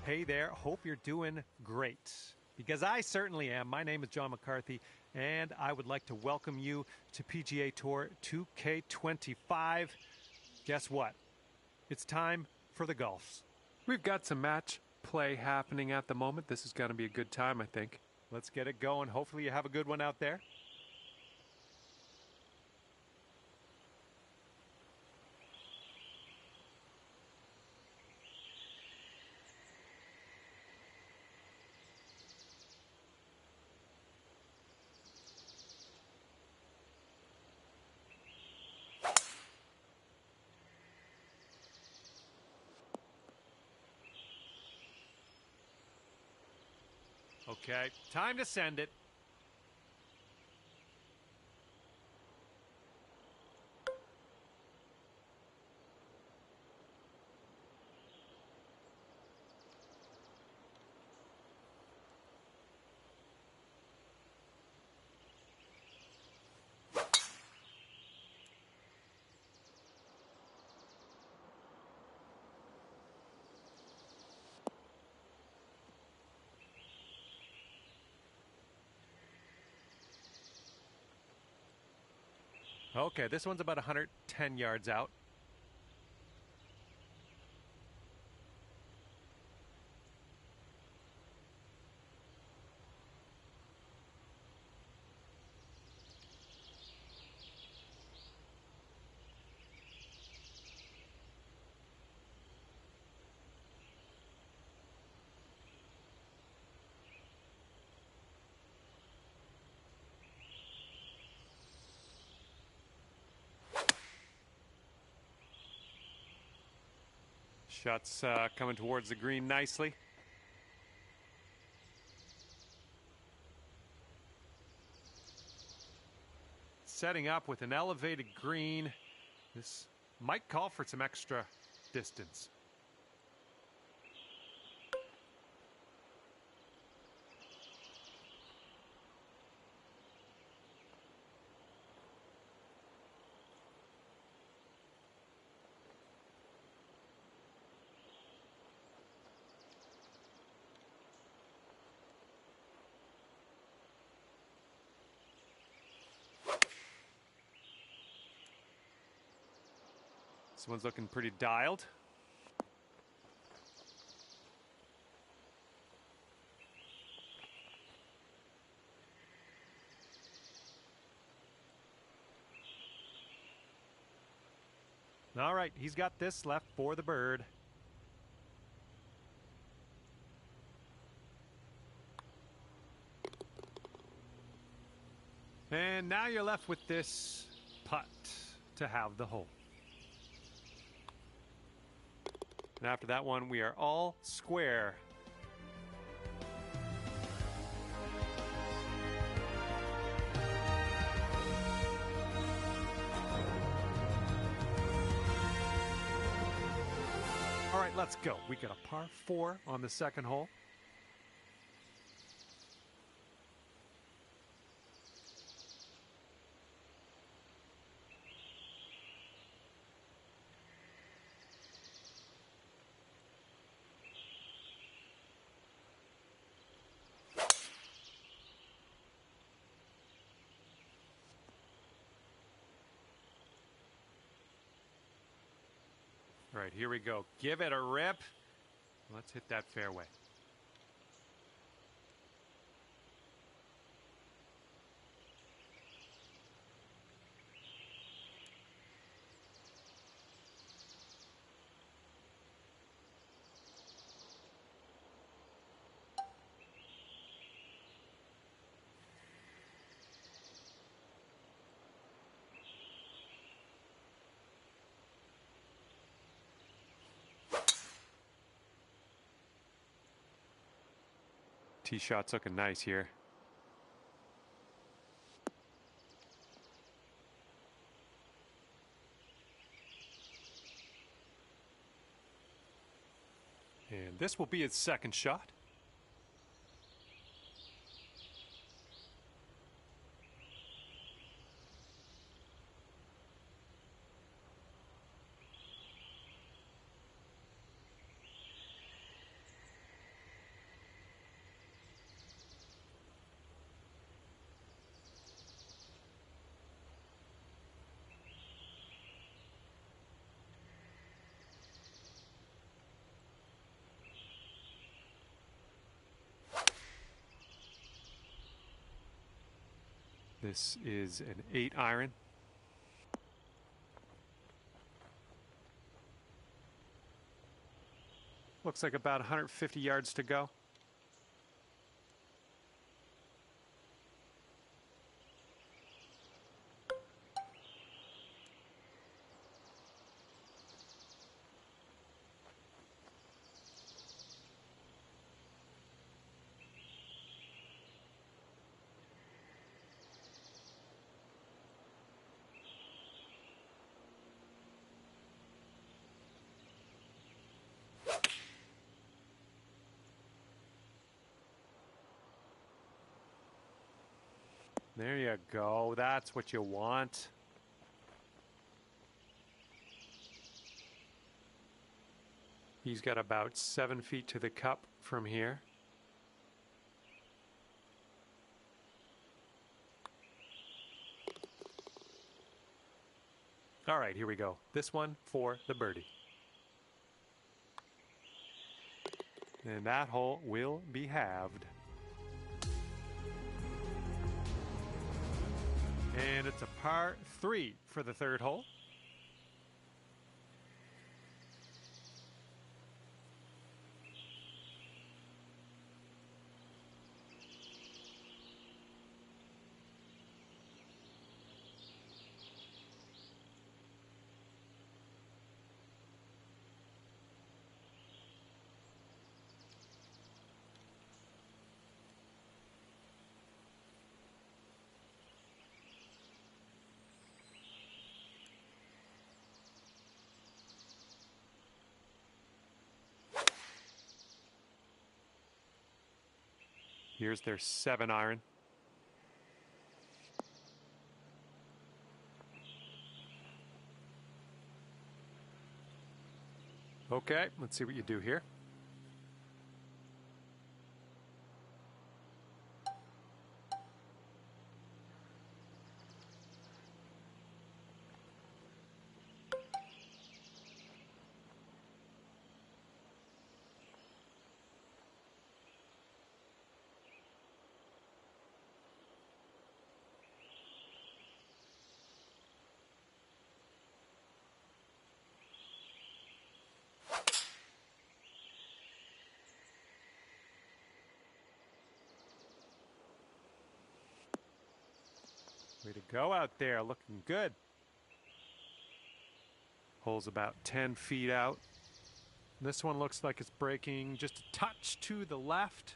Hey there, hope you're doing great. Because I certainly am. My name is John McCarthy, and I would like to welcome you to PGA Tour 2K25. Guess what? It's time for the golfs. We've got some match play happening at the moment. This is going to be a good time, I think. Let's get it going. Hopefully you have a good one out there. Okay, time to send it. Okay, this one's about 110 yards out. Shots coming towards the green nicely. Setting up with an elevated green. This might call for some extra distance. This one's looking pretty dialed. All right, he's got this left for the bird. And now you're left with this putt to have the hole. And after that one, we are all square. All right, let's go. We got a par 4 on the second hole. All right, here we go. Give it a rip. Let's hit that fairway. Tee shot's looking nice here. And this will be his second shot. This is an 8-iron. Looks like about 150 yards to go. There you go. That's what you want. He's got about 7 feet to the cup from here. All right, here we go. This one for the birdie. And that hole will be halved. And it's a par 3 for the third hole. Here's their 7-iron. Okay, let's see what you do here. Way to go out there, looking good. Hole's about 10 feet out. This one looks like it's breaking just a touch to the left.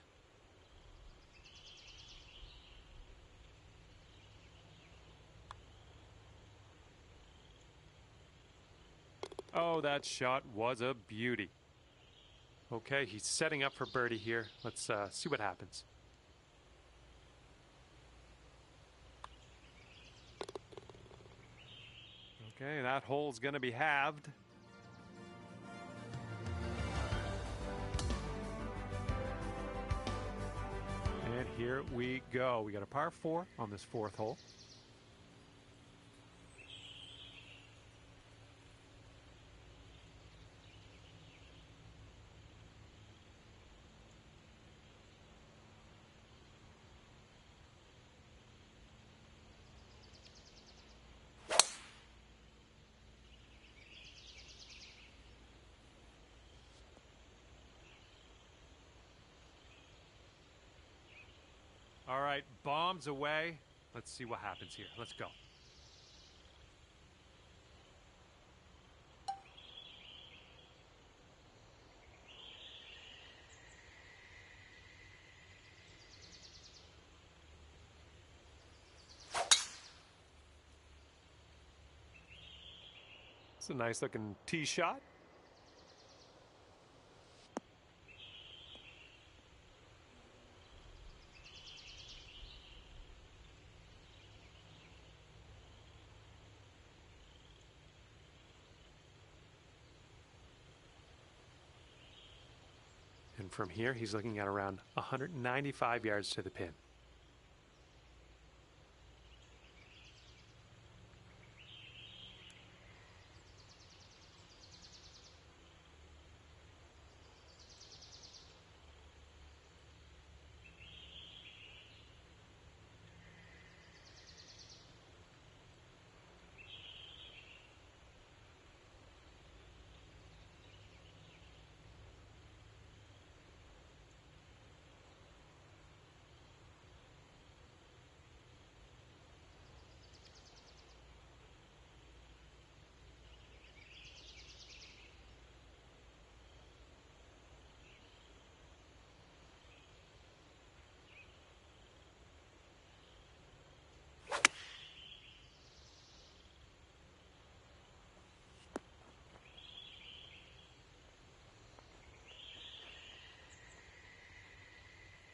Oh, that shot was a beauty. Okay, he's setting up for birdie here. Let's see what happens. Okay, that hole's going to be halved. And here we go. We got a par 4 on this fourth hole. All right, bombs away. Let's see what happens here. Let's go. It's a nice looking tee shot. And from here, he's looking at around 195 yards to the pin.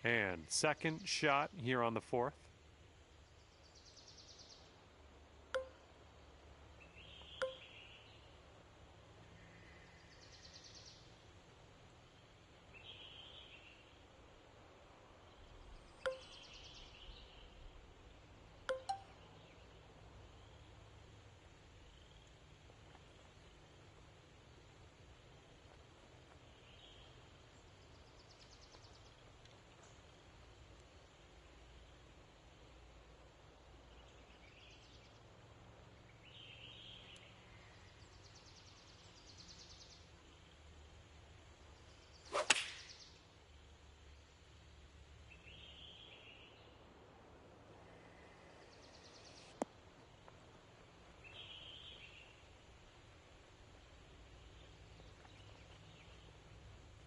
And second shot here on the fourth.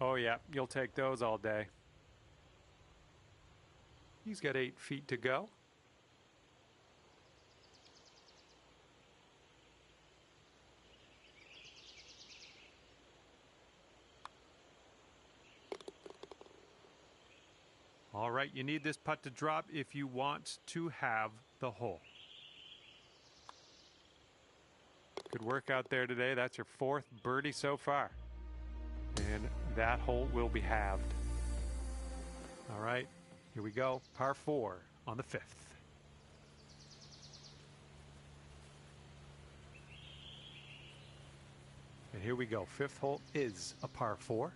Oh, yeah, you'll take those all day. He's got 8 feet to go. All right, you need this putt to drop if you want to have the hole. Good work out there today. That's your 4th birdie so far. And that hole will be halved. All right, here we go. Par 4 on the 5th. And here we go. 5th hole is a par 4.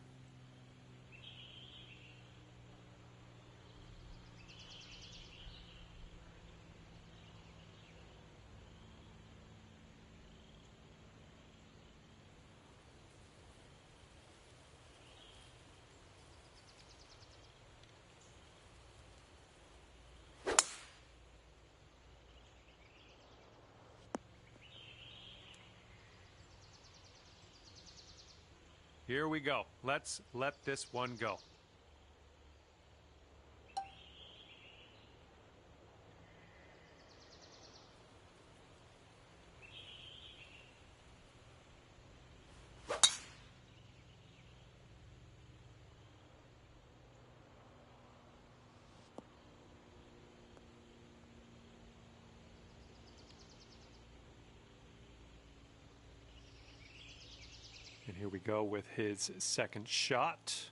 Here we go. Let's let this one go. And here we go with his 2nd shot.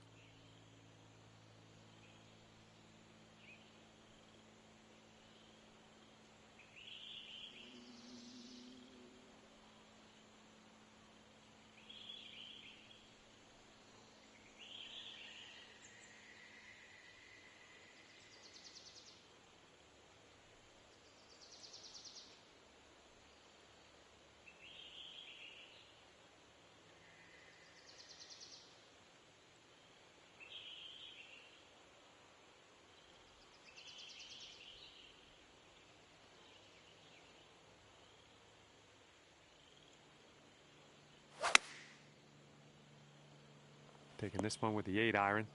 Taking this one with the 8 iron.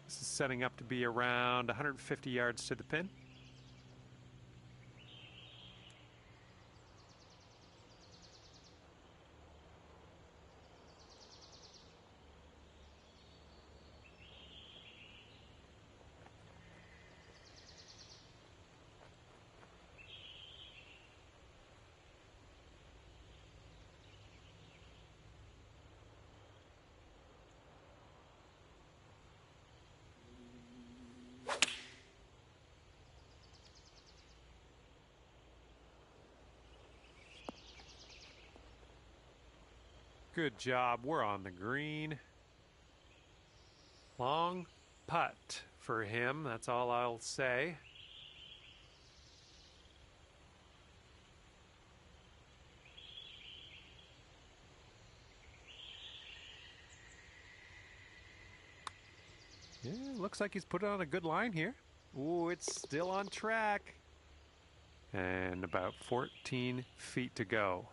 This is setting up to be around 150 yards to the pin. Good job. We're on the green. Long putt for him. That's all I'll say. Yeah, looks like he's put on a good line here. Ooh, it's still on track. And about 14 feet to go.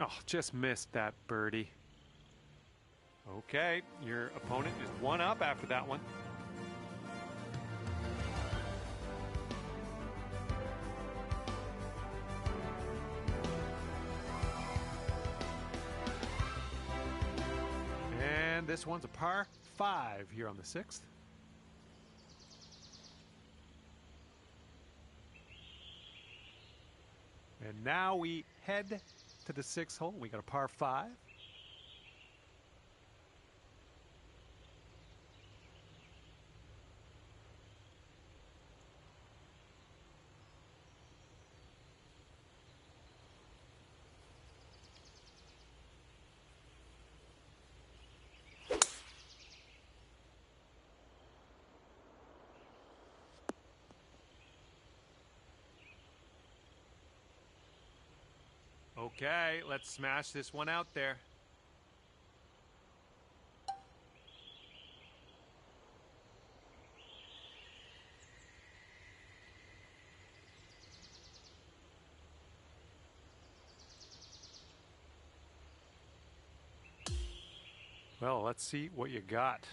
Oh, just missed that birdie. Okay, your opponent is 1 up after that one. And this one's a par 5 here on the 6th. And now we head to the 6th hole. We got a par 5. Okay, let's smash this one out there. Well, let's see what you got.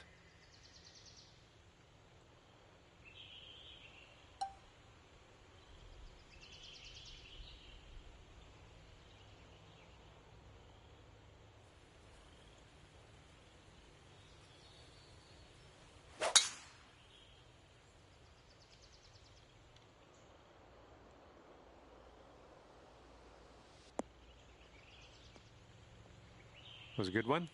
Was a good one.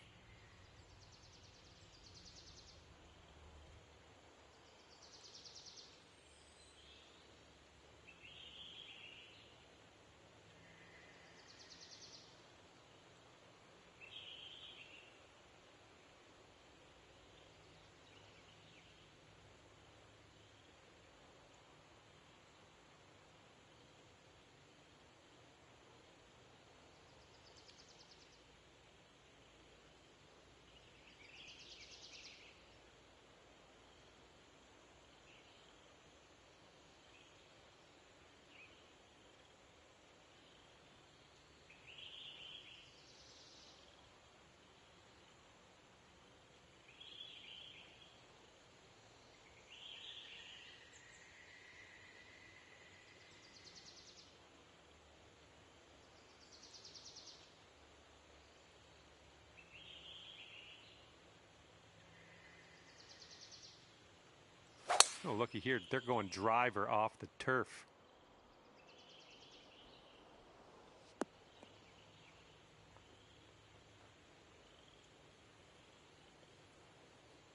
Oh, looky here. They're going driver off the turf.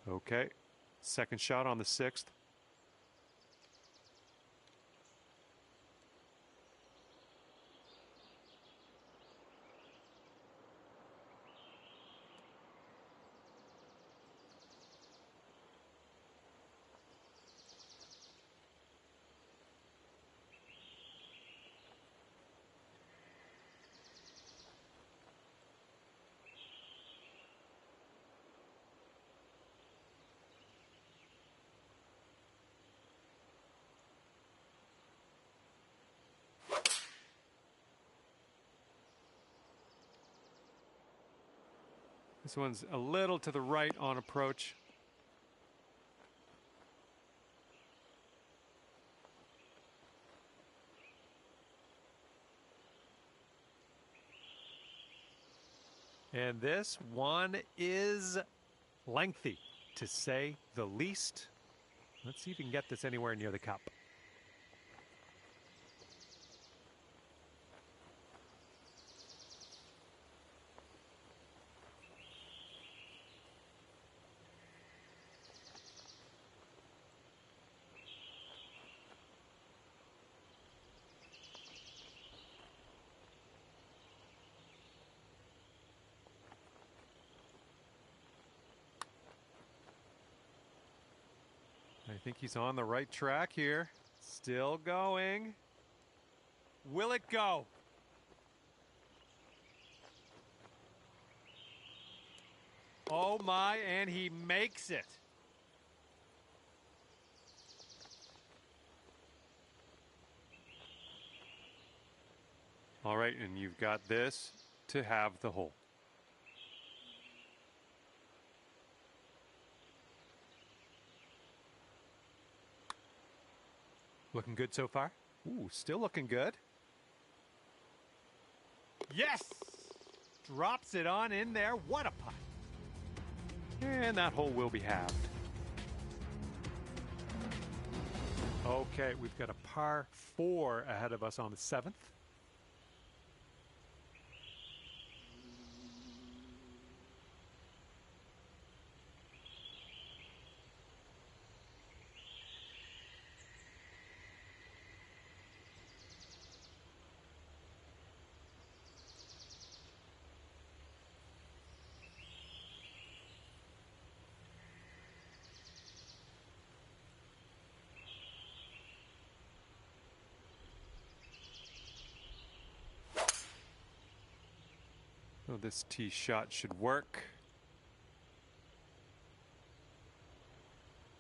Okay. Second shot on the 6th. This one's a little to the right on approach. And this one is lengthy, to say the least. Let's see if we can get this anywhere near the cup. I think he's on the right track here. Still going. Will it go? Oh my, and he makes it. All right, and you've got this to have the hole. Looking good so far? Ooh, still looking good. Yes! Drops it on in there. What a putt. And that hole will be halved. Okay, we've got a par 4 ahead of us on the 7th. So this tee shot should work.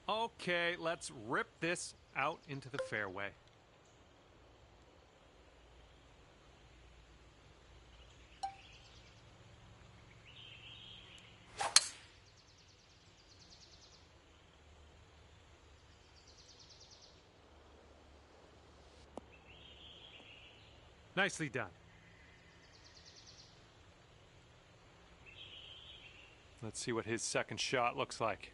Okay, let's rip this out into the fairway. Nicely done. Let's see what his second shot looks like.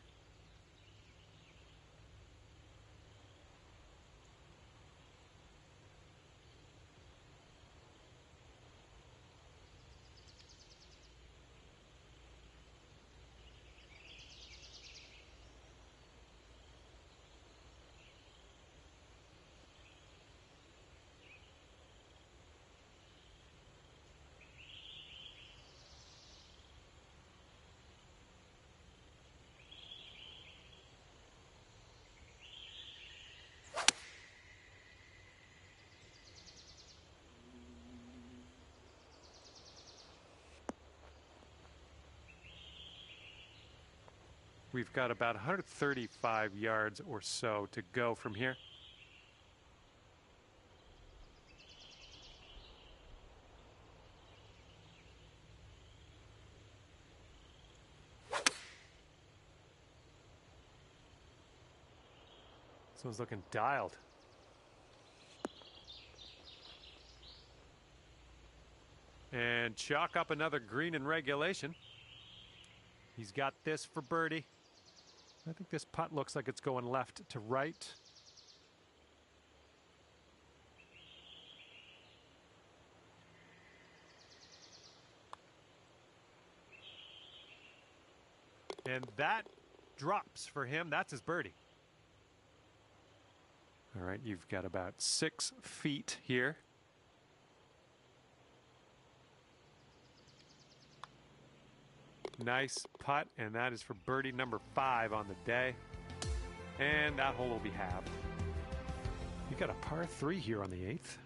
We've got about 135 yards or so to go from here. This one's looking dialed. And chalk up another green in regulation. He's got this for birdie. I think this putt looks like it's going left to right. And that drops for him. That's his birdie. All right, you've got about 6 feet here. Nice putt, and that is for birdie number 5 on the day. And that hole will be halved. You got a par 3 here on the 8th.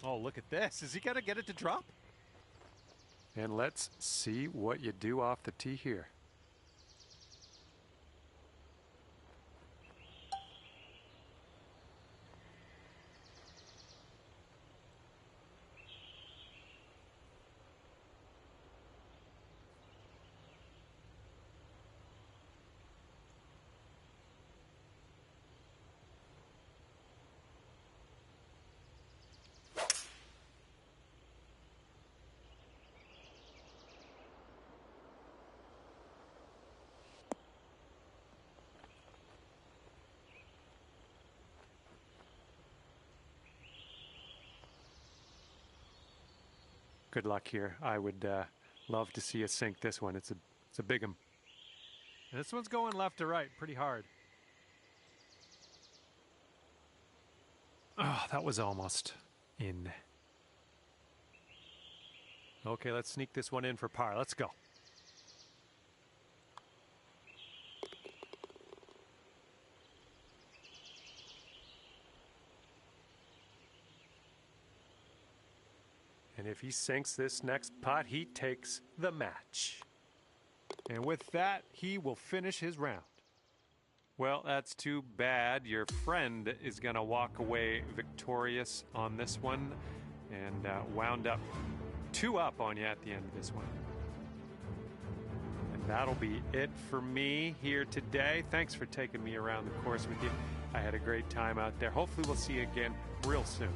Oh, look at this. Is he going to get it to drop? And let's see what you do off the tee here. Good luck here. I would love to see you sink this one. It's a big one. This one's going left to right pretty hard. Oh, that was almost in. Okay, let's sneak this one in for par. Let's go. And if he sinks this next putt, he takes the match. And with that, he will finish his round. Well, that's too bad. Your friend is going to walk away victorious on this one and wound up 2 up on you at the end of this one. And that'll be it for me here today. Thanks for taking me around the course with you. I had a great time out there. Hopefully we'll see you again real soon.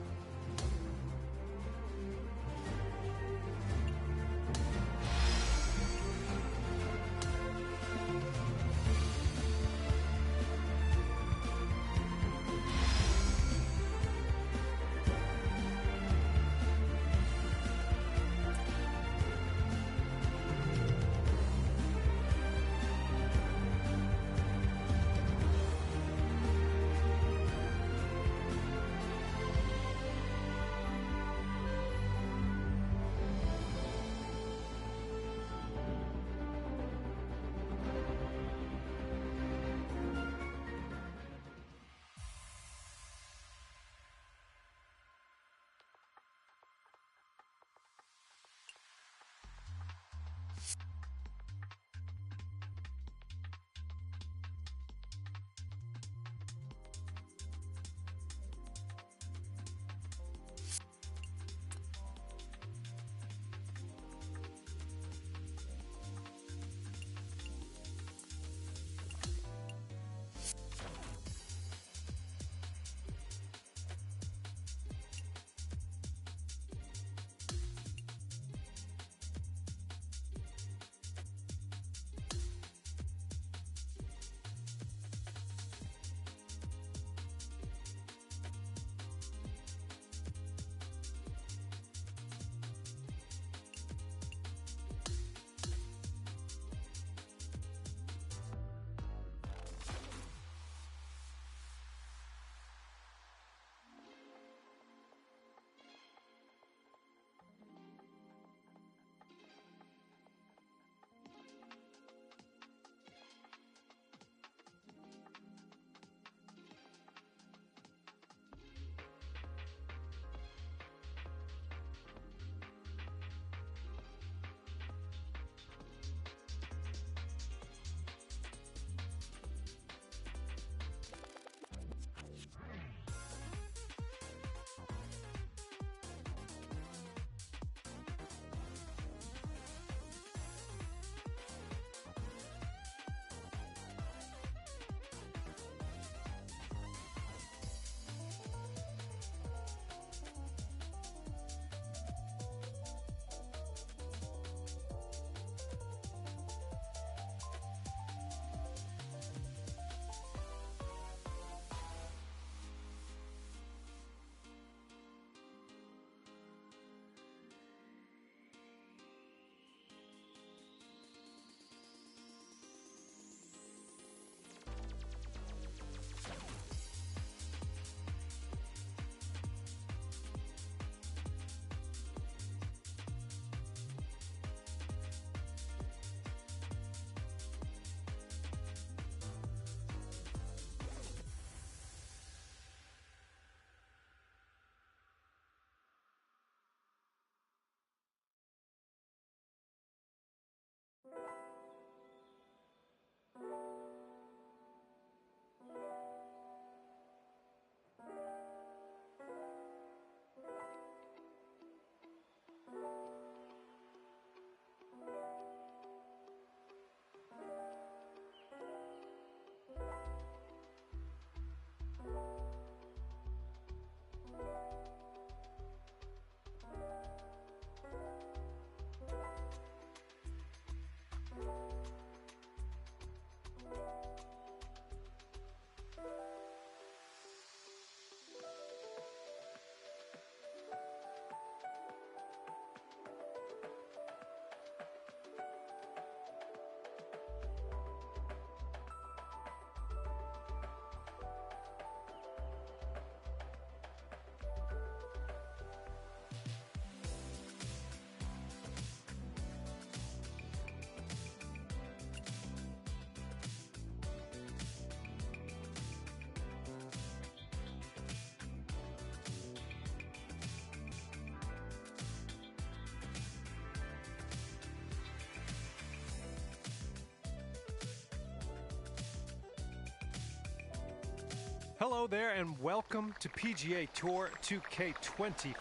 Hello there and welcome to PGA Tour 2K25.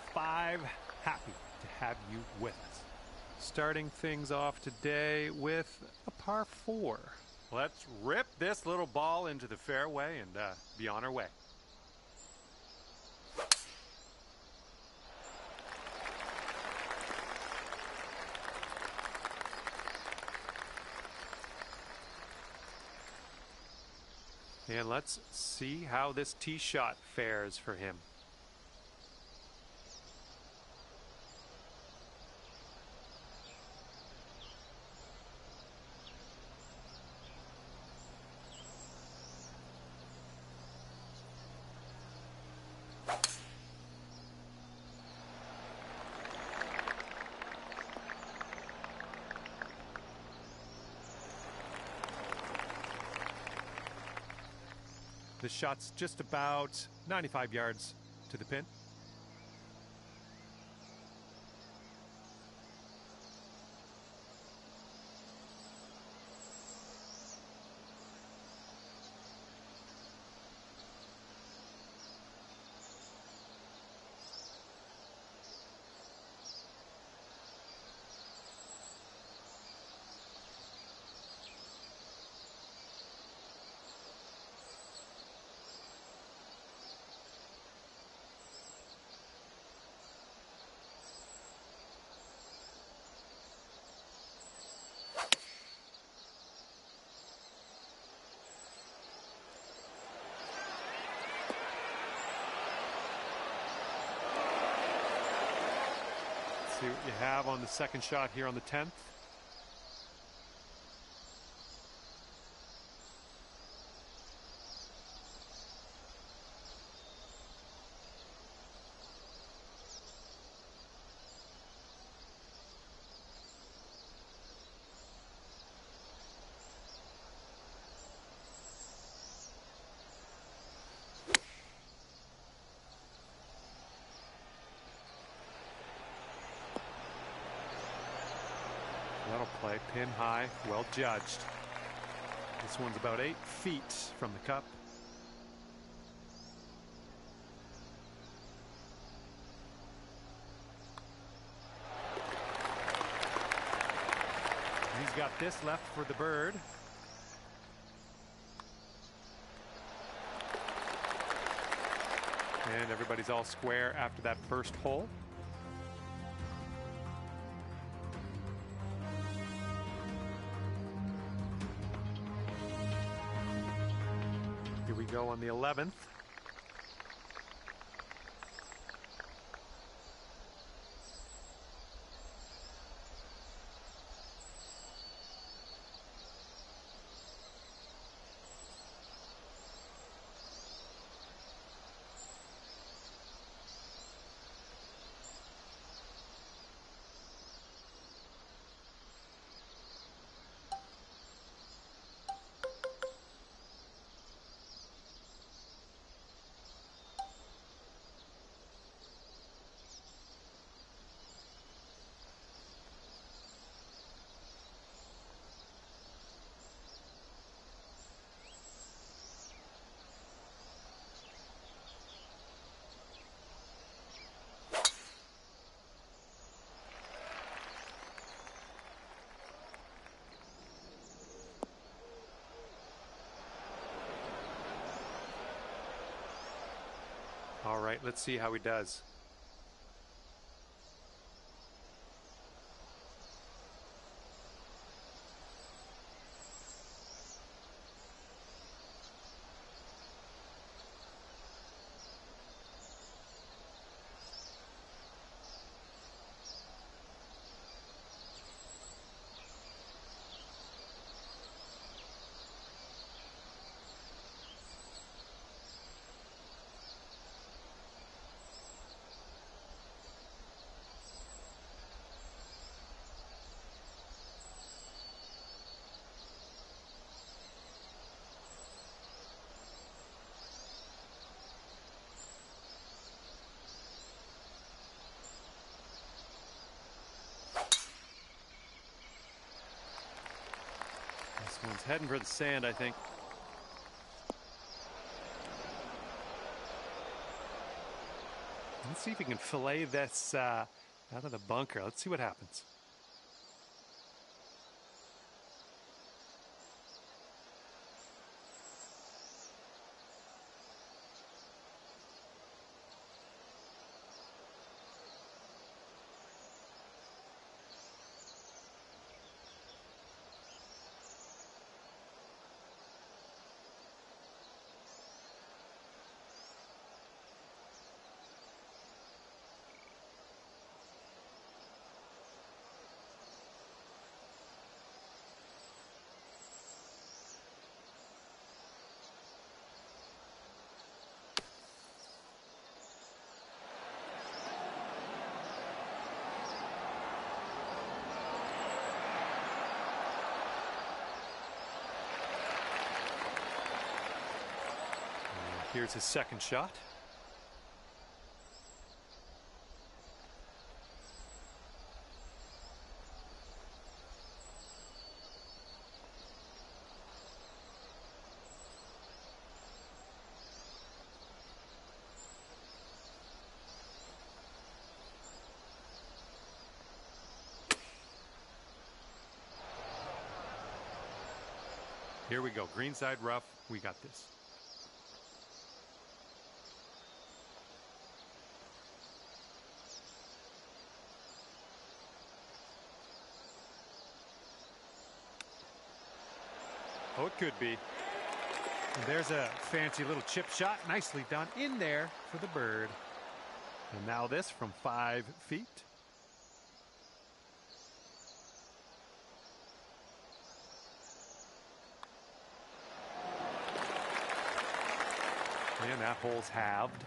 Happy to have you with us. Starting things off today with a par 4. Let's rip this little ball into the fairway and be on our way. And let's see how this tee shot fares for him. The shot's just about 95 yards to the pin. See what you have on the second shot here on the 10th. That'll play pin high, well judged. This one's about 8 feet from the cup. He's got this left for the bird. And everybody's all square after that first hole. Here we go on the 11th. All right, let's see how he does. This one's heading for the sand, I think. Let's see if we can fillet this out of the bunker. Let's see what happens. Here's his second shot. Here we go. Greenside rough. We got this. Oh, it could be. And there's a fancy little chip shot. Nicely done in there for the bird. And now this from 5 feet. And that hole's halved.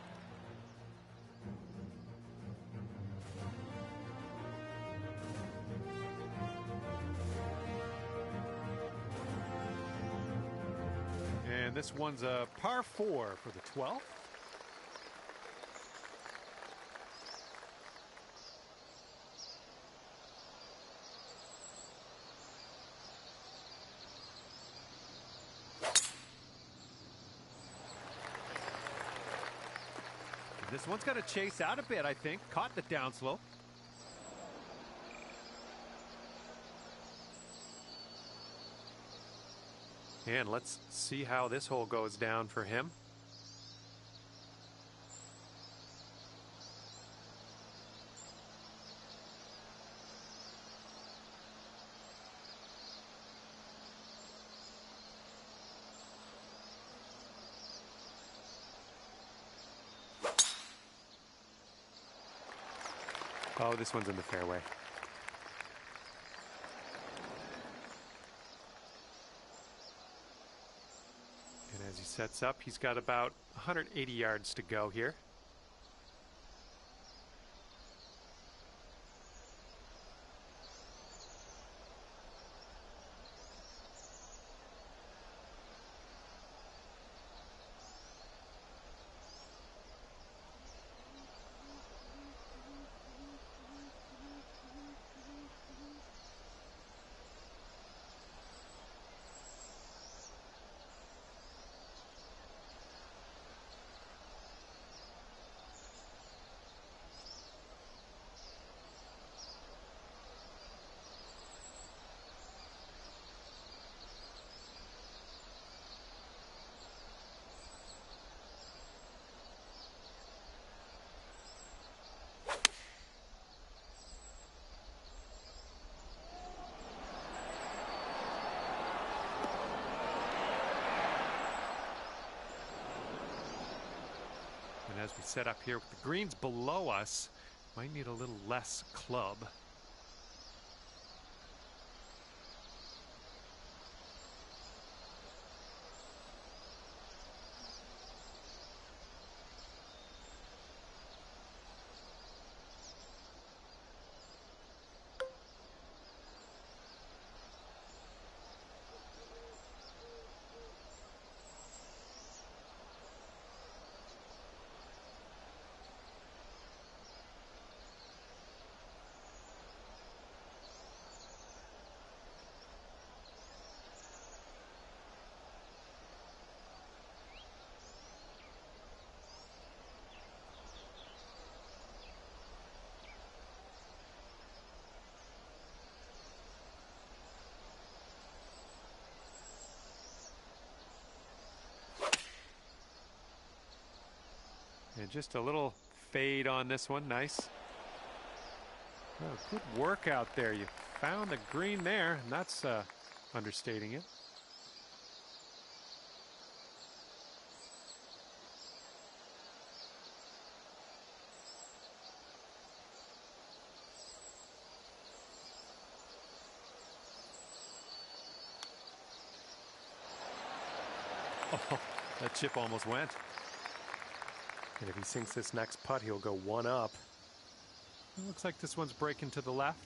And this one's a par 4 for the 12th. This one's got to chase out a bit, I think. Caught the downslope. And let's see how this hole goes down for him. Oh, this one's in the fairway. And as he sets up, he's got about 180 yards to go here. And as we set up here with the greens below us, might need a little less club. And just a little fade on this one. Nice. Oh, good work out there. You found the green there, and that's understating it. Oh, that chip almost went. And if he sinks this next putt, he'll go one up. It looks like this one's breaking to the left.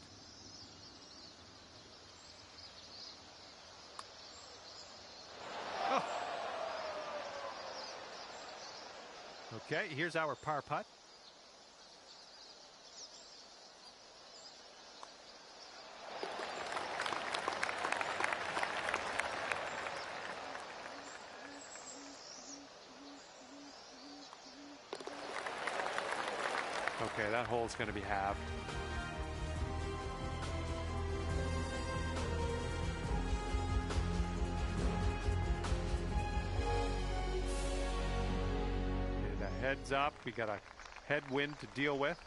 Oh. Okay, here's our par putt. Okay, that hole's going to be halved. And a heads up. We got a headwind to deal with.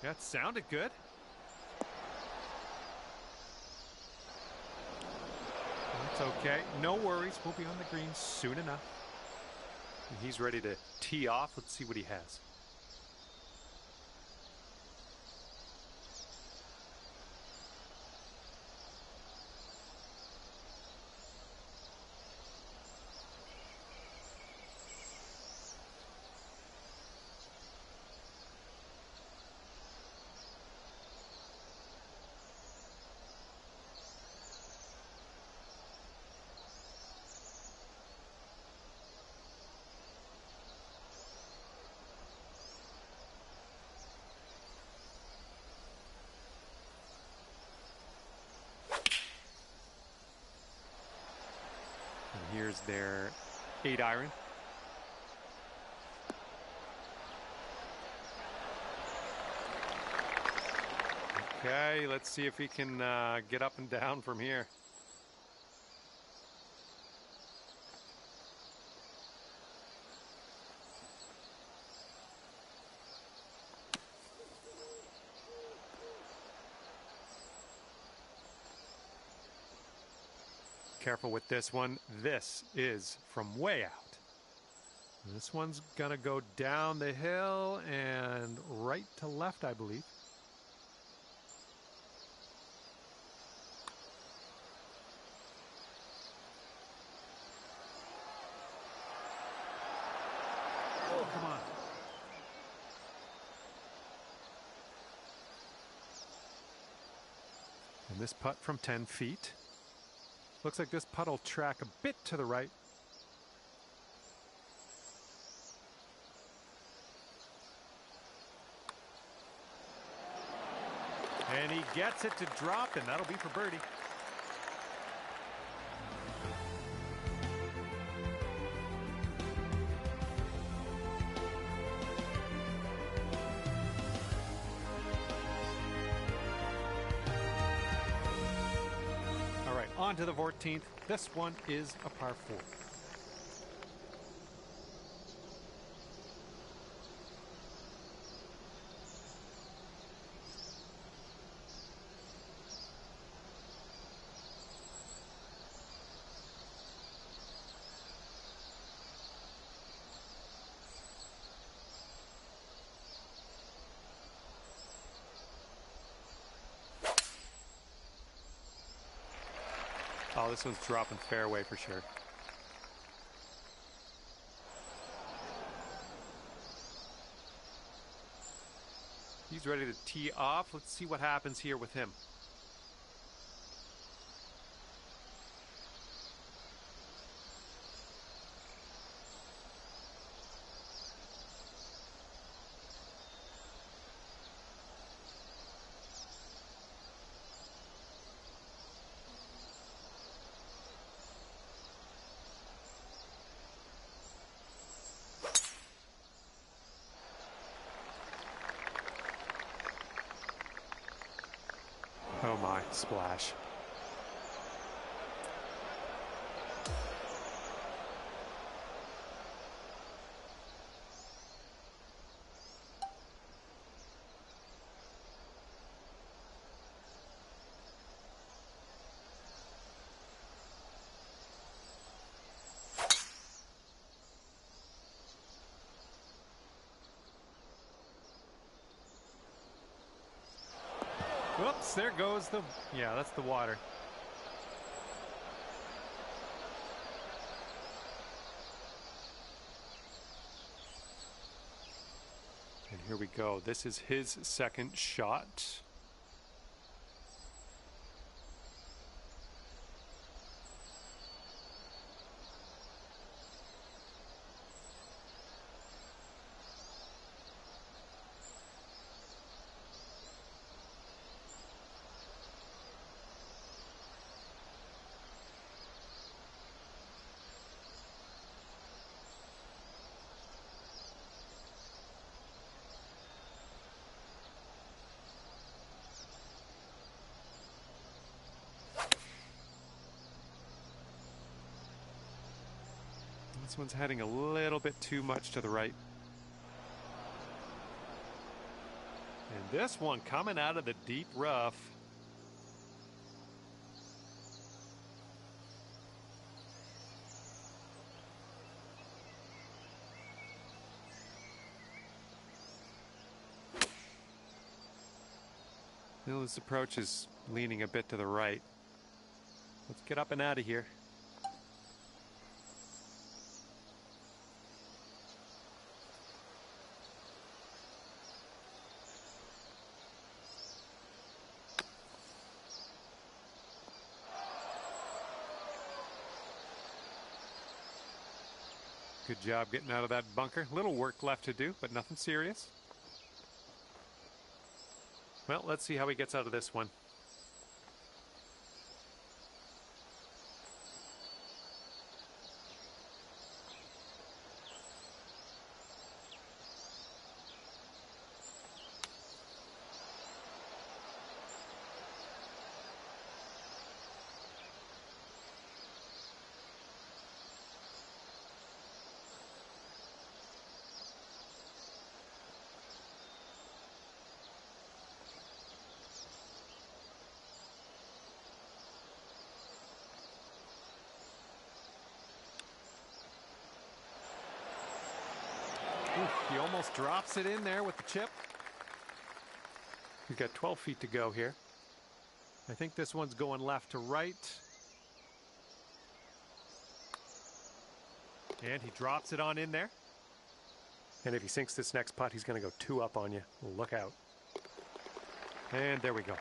That sounded good. That's okay. No worries. We'll be on the green soon enough. And he's ready to tee off. Let's see what he has. Here's their 8-iron. Okay, let's see if he can get up and down from here. Careful with this one. This is from way out. This one's gonna go down the hill and right to left, I believe. Oh, come on. And this putt from 10 feet. Looks like this putt will track a bit to the right. And he gets it to drop, and that'll be for birdie. On to the 14th. This one is a par 4. Oh, this one's dropping fairway for sure. He's ready to tee off. Let's see what happens here with him. Oh my, splash. Whoops, there goes the, yeah, that's the water. And here we go. This is his second shot. This one's heading a little bit too much to the right. And this one coming out of the deep rough. Well, this approach is leaning a bit to the right. Let's get up and out of here. Good job getting out of that bunker. Little work left to do, but nothing serious. Well, let's see how he gets out of this one. Ooh, he almost drops it in there with the chip. We've got 12 feet to go here. I think this one's going left to right. And he drops it on in there. And if he sinks this next putt, he's going to go 2 up on you. Look out. And there we go.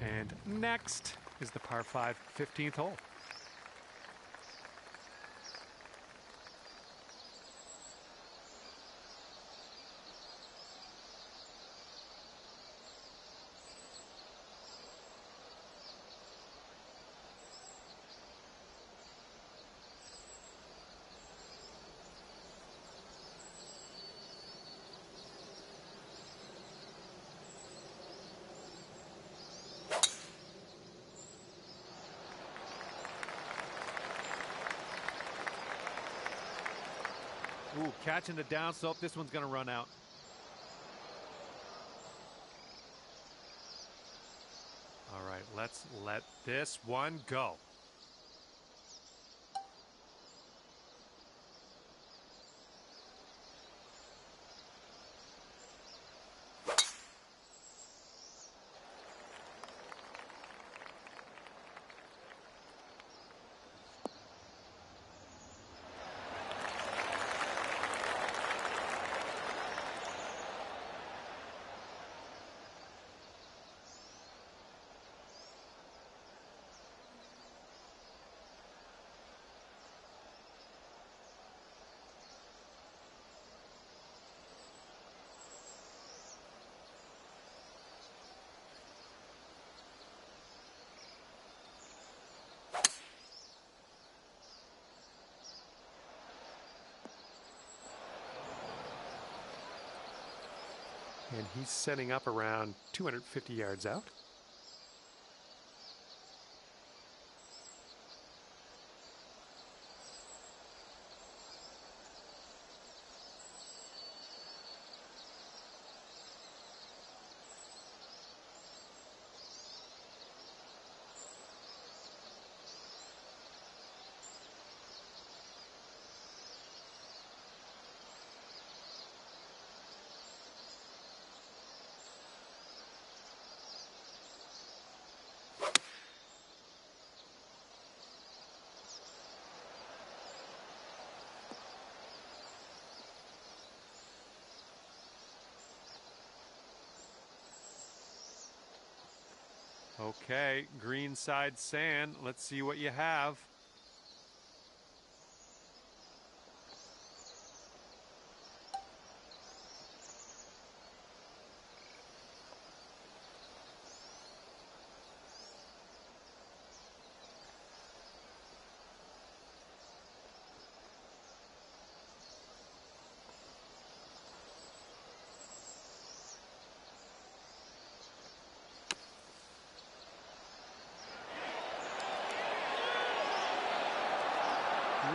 And next is the par 5 15th hole. Ooh, catching the downslope. This one's going to run out. All right, let's let this one go. And he's setting up around 250 yards out. Okay, green side sand. Let's see what you have.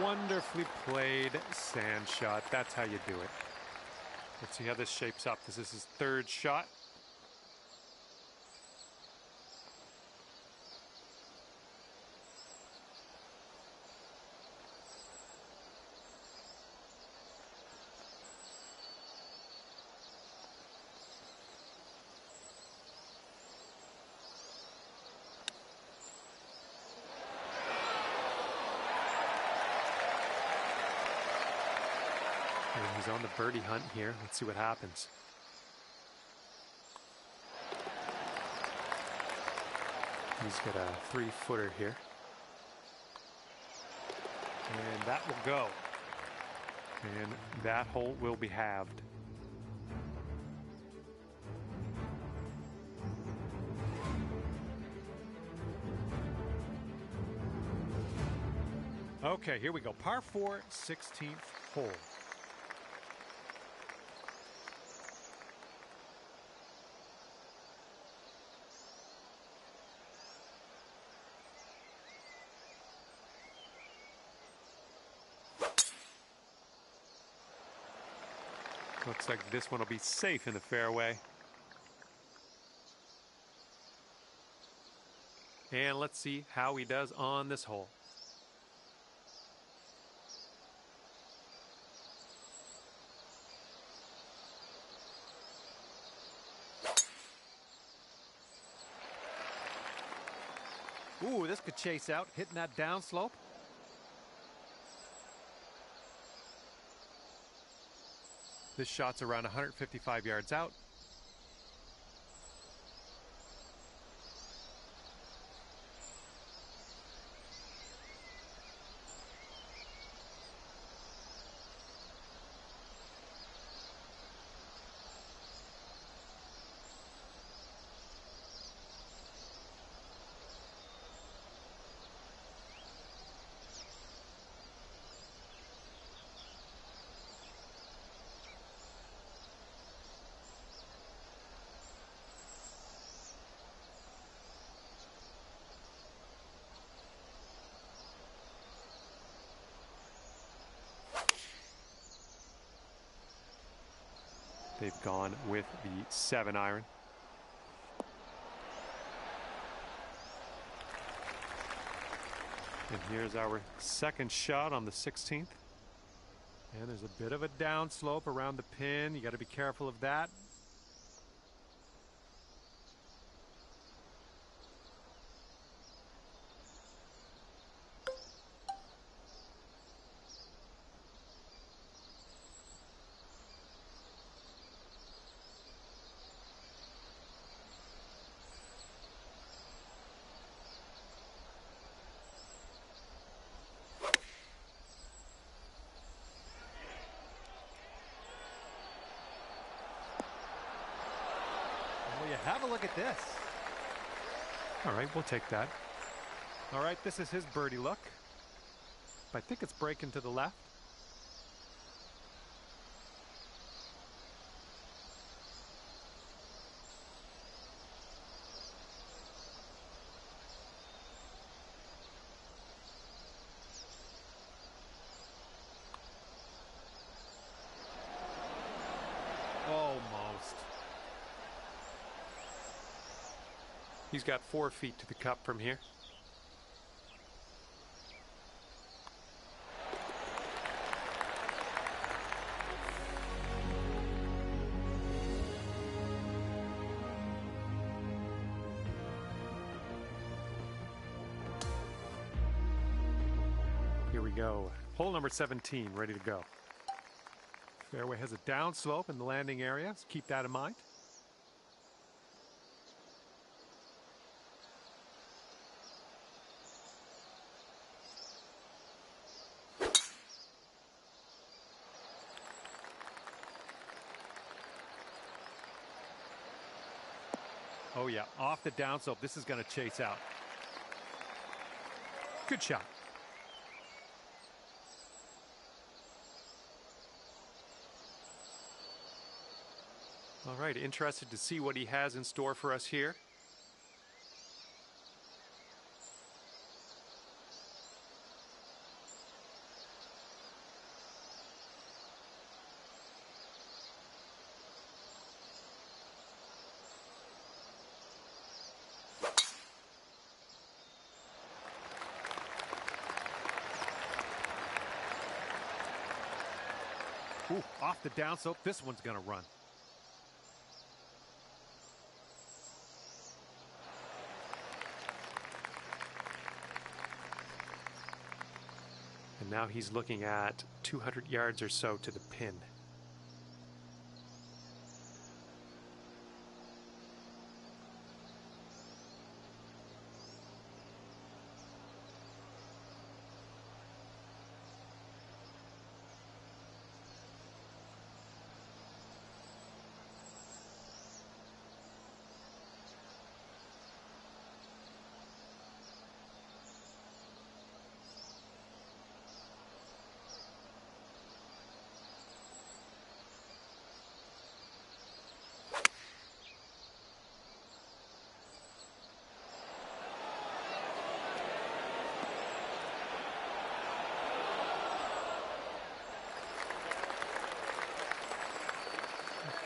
Wonderfully played sand shot. That's how you do it. Let's see how this shapes up. This is his third shot. And he's on the birdie hunt here. Let's see what happens. He's got a 3-footer here. And that will go. And that hole will be halved. Okay, here we go. Par 4, 16th hole. Looks like this one will be safe in the fairway. And let's see how he does on this hole. Ooh, this could chase out, hitting that downslope. This shot's around 155 yards out. They've gone with the 7-iron. And here's our second shot on the 16th. And there's a bit of a downslope around the pin. You got to be careful of that. Have a look at this. All right, we'll take that. All right, this is his birdie look. I think it's breaking to the left. Almost. He's got 4 feet to the cup from here. Here we go. Hole number 17, ready to go. Fairway has a downslope in the landing area, so keep that in mind. Oh yeah, off the downslope. This is going to chase out. Good shot. All right, interested to see what he has in store for us here. Ooh, off the downslope. This one's going to run. And now he's looking at 200 yards or so to the pin.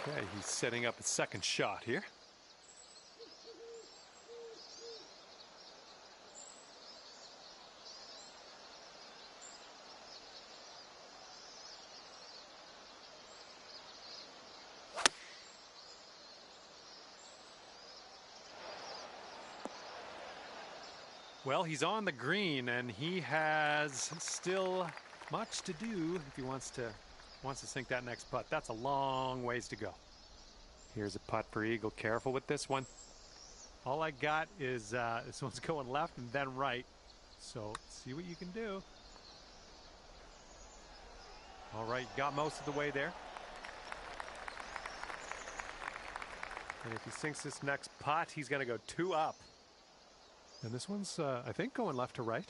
Okay, he's setting up a second shot here. Well, he's on the green, and he has still much to do if he wants to sink that next putt. That's a long ways to go. Here's a putt for Eagle. Careful with this one. All I got is this one's going left and then right. So see what you can do. All right, got most of the way there. And if he sinks this next putt, he's going to go 2 up. And this one's, I think, going left to right.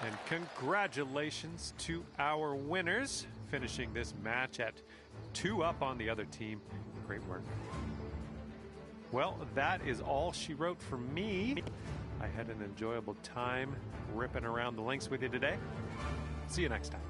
And congratulations to our winners, finishing this match at 2 up on the other team. Great work. Well, that is all she wrote for me. I had an enjoyable time ripping around the links with you today. See you next time.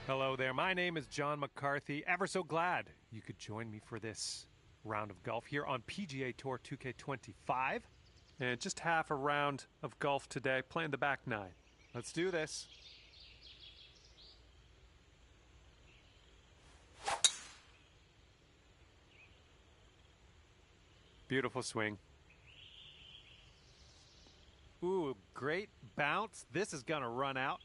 Hello there, my name is John McCarthy. Ever so glad you could join me for this round of golf here on PGA Tour 2K25. And just half a round of golf today, playing the back nine. Let's do this. Beautiful swing. Ooh, great bounce. This is gonna run out.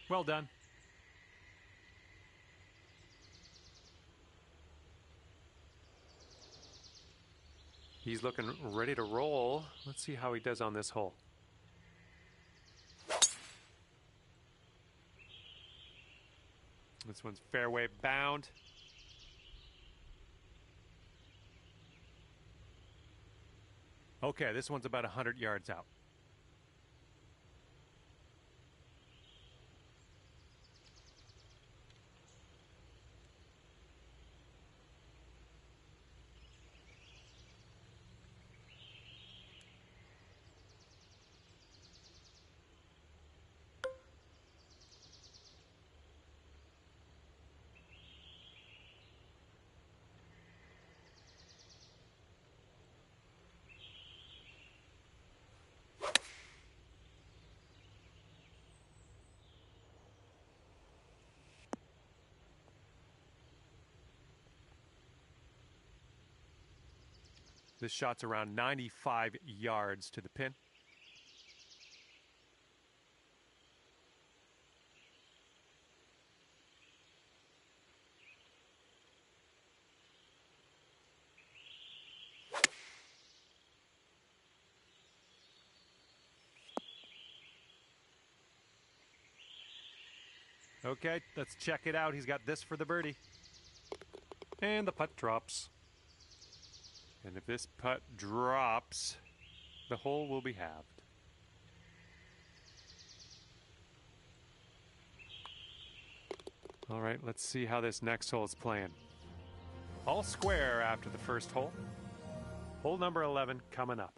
Well done. He's looking ready to roll. Let's see how he does on this hole. This one's fairway bound. Okay, this one's about 100 yards out. This shot's around 95 yards to the pin. Okay, let's check it out. He's got this for the birdie. And the putt drops. And if this putt drops, the hole will be halved. All right, let's see how this next hole is playing. All square after the first hole. Hole number 11 coming up.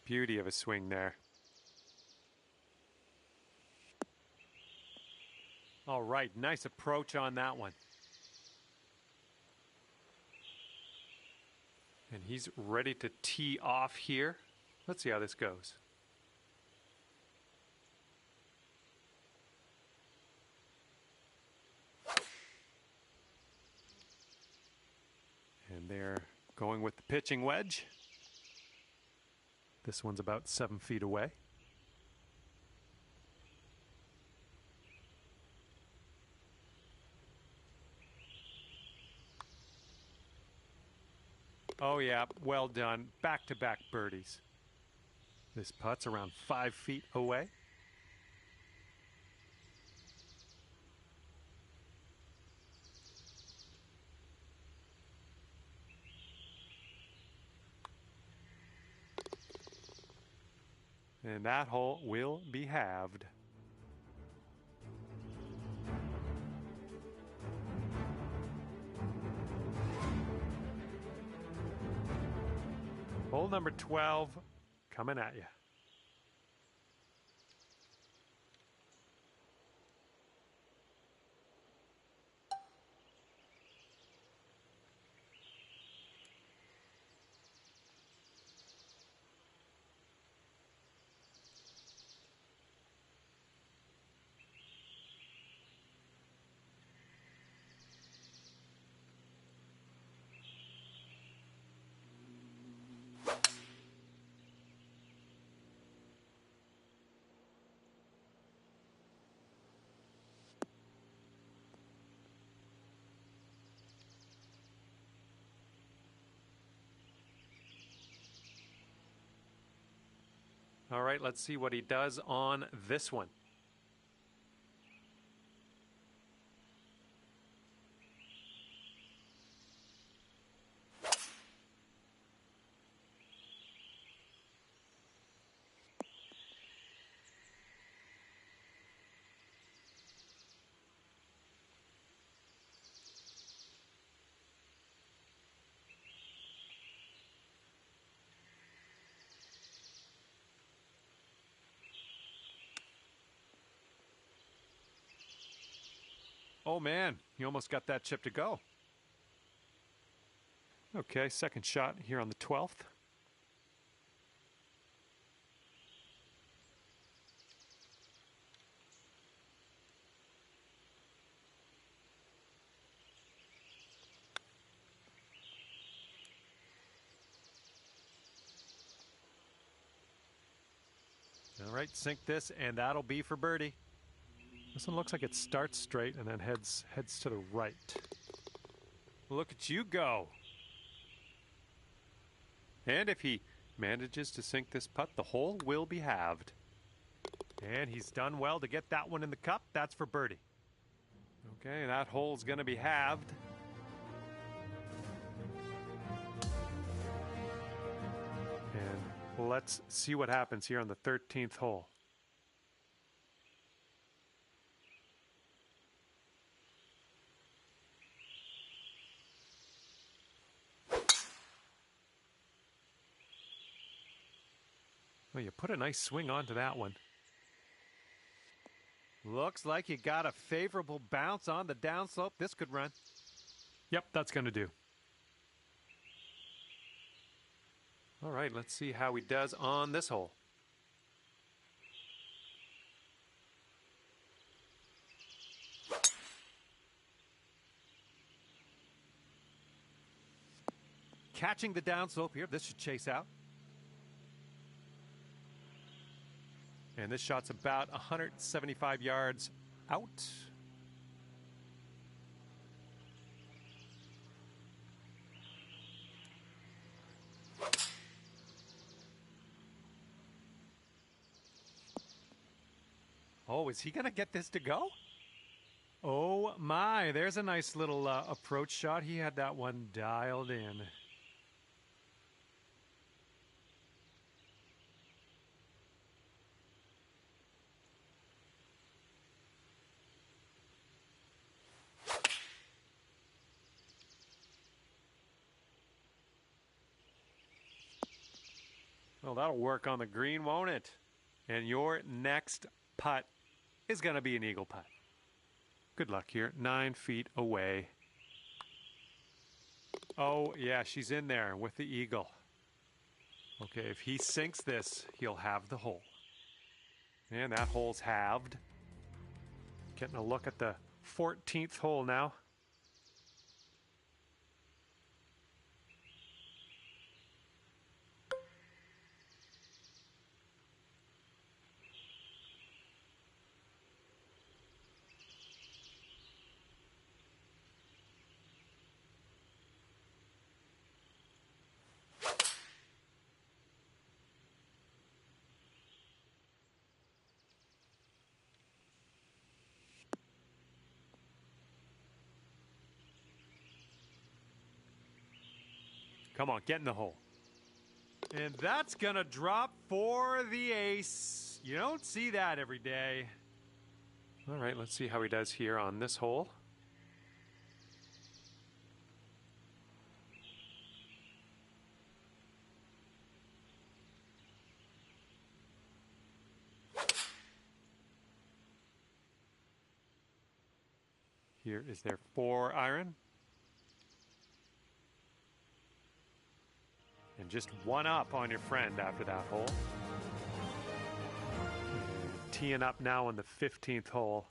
Beauty of a swing there. All right, nice approach on that one. And he's ready to tee off here. Let's see how this goes. And they're going with the pitching wedge. This one's about 7 feet away. Oh yeah, well done. Back-to-back birdies. This putt's around 5 feet away. And that hole will be halved. Hole number 12 coming at you. All right, let's see what he does on this one. Oh man, you almost got that chip to go. Okay, second shot here on the 12th. All right, sink this, and that'll be for birdie. This one looks like it starts straight and then heads to the right. Look at you go. And if he manages to sink this putt, the hole will be halved. And he's done well to get that one in the cup. That's for birdie. Okay, that hole's going to be halved. And let's see what happens here on the 13th hole. Well, you put a nice swing onto that one. Looks like you got a favorable bounce on the downslope. This could run. Yep, that's going to do. All right, let's see how he does on this hole. Catching the downslope here. This should chase out. And this shot's about 175 yards out. Oh, is he going to get this to go? Oh my, there's a nice little approach shot. He had that one dialed in. Well, that'll work on the green, won't it? And your next putt is going to be an eagle putt. Good luck here. 9 feet away. Oh, yeah, she's in there with the eagle. Okay, if he sinks this, he'll have the hole. And that hole's halved. Getting a look at the 14th hole now. Come on, get in the hole. And that's going to drop for the ace. You don't see that every day. All right, let's see how he does here on this hole. Here is their 4 iron. And just one up on your friend after that hole. Teeing up now on the 15th hole.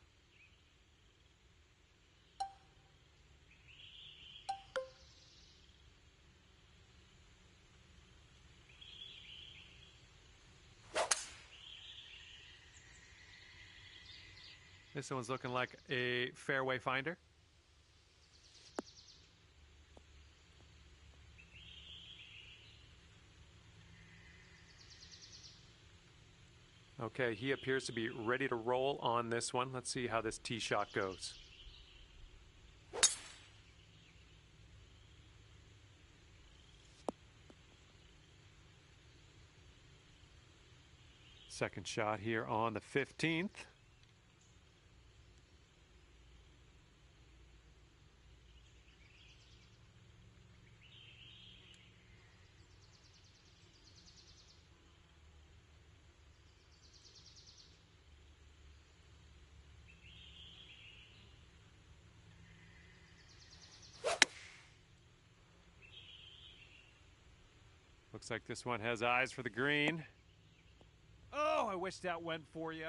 This one's looking like a fairway finder. Okay, he appears to be ready to roll on this one. Let's see how this tee shot goes. Second shot here on the 15th. Looks like this one has eyes for the green. Oh, I wish that went for you.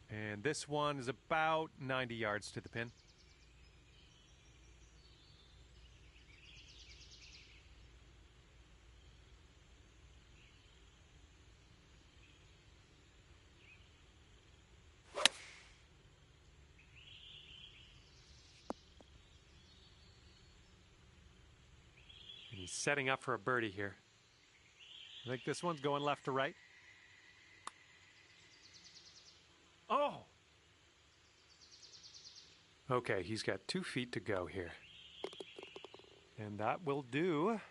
And this one is about 90 yards to the pin. And he's setting up for a birdie here. I think this one's going left to right. Oh! Okay, he's got 2 feet to go here. And that will do.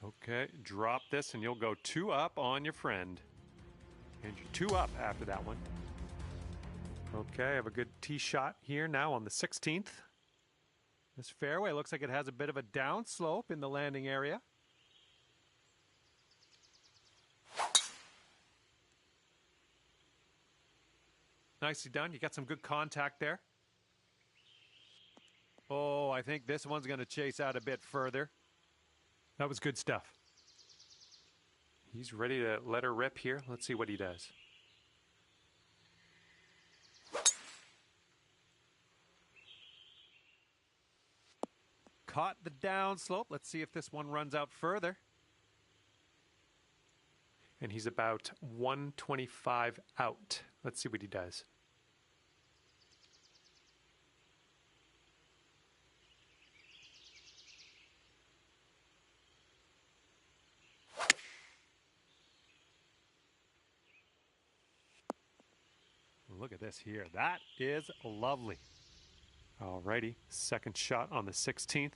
Okay, drop this and you'll go 2 up on your friend. And you're 2 up after that one. Okay, I have a good tee shot here now on the 16th. This fairway looks like it has a bit of a downslope in the landing area. Nicely done. You got some good contact there. Oh, I think this one's going to chase out a bit further. That was good stuff. He's ready to let her rip here. Let's see what he does. Caught the downslope. Let's see if this one runs out further. And he's about 125 out. Let's see what he does. Look at this here. That is lovely. Alrighty, second shot on the 16th.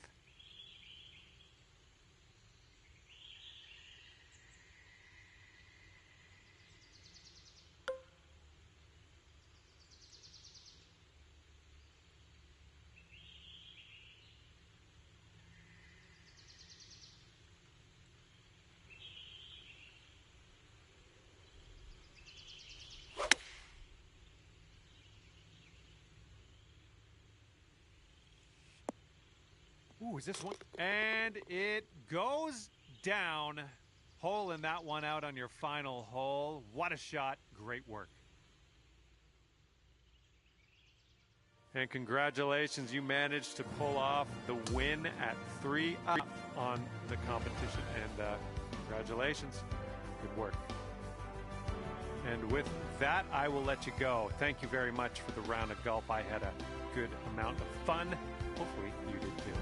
Ooh, is this one? And it goes down. Holing that one out on your final hole. What a shot. Great work. And congratulations, you managed to pull off the win at 3 up on the competition. And congratulations. Good work. And with that, I will let you go. Thank you very much for the round of golf. I had a good amount of fun. Hopefully you did too.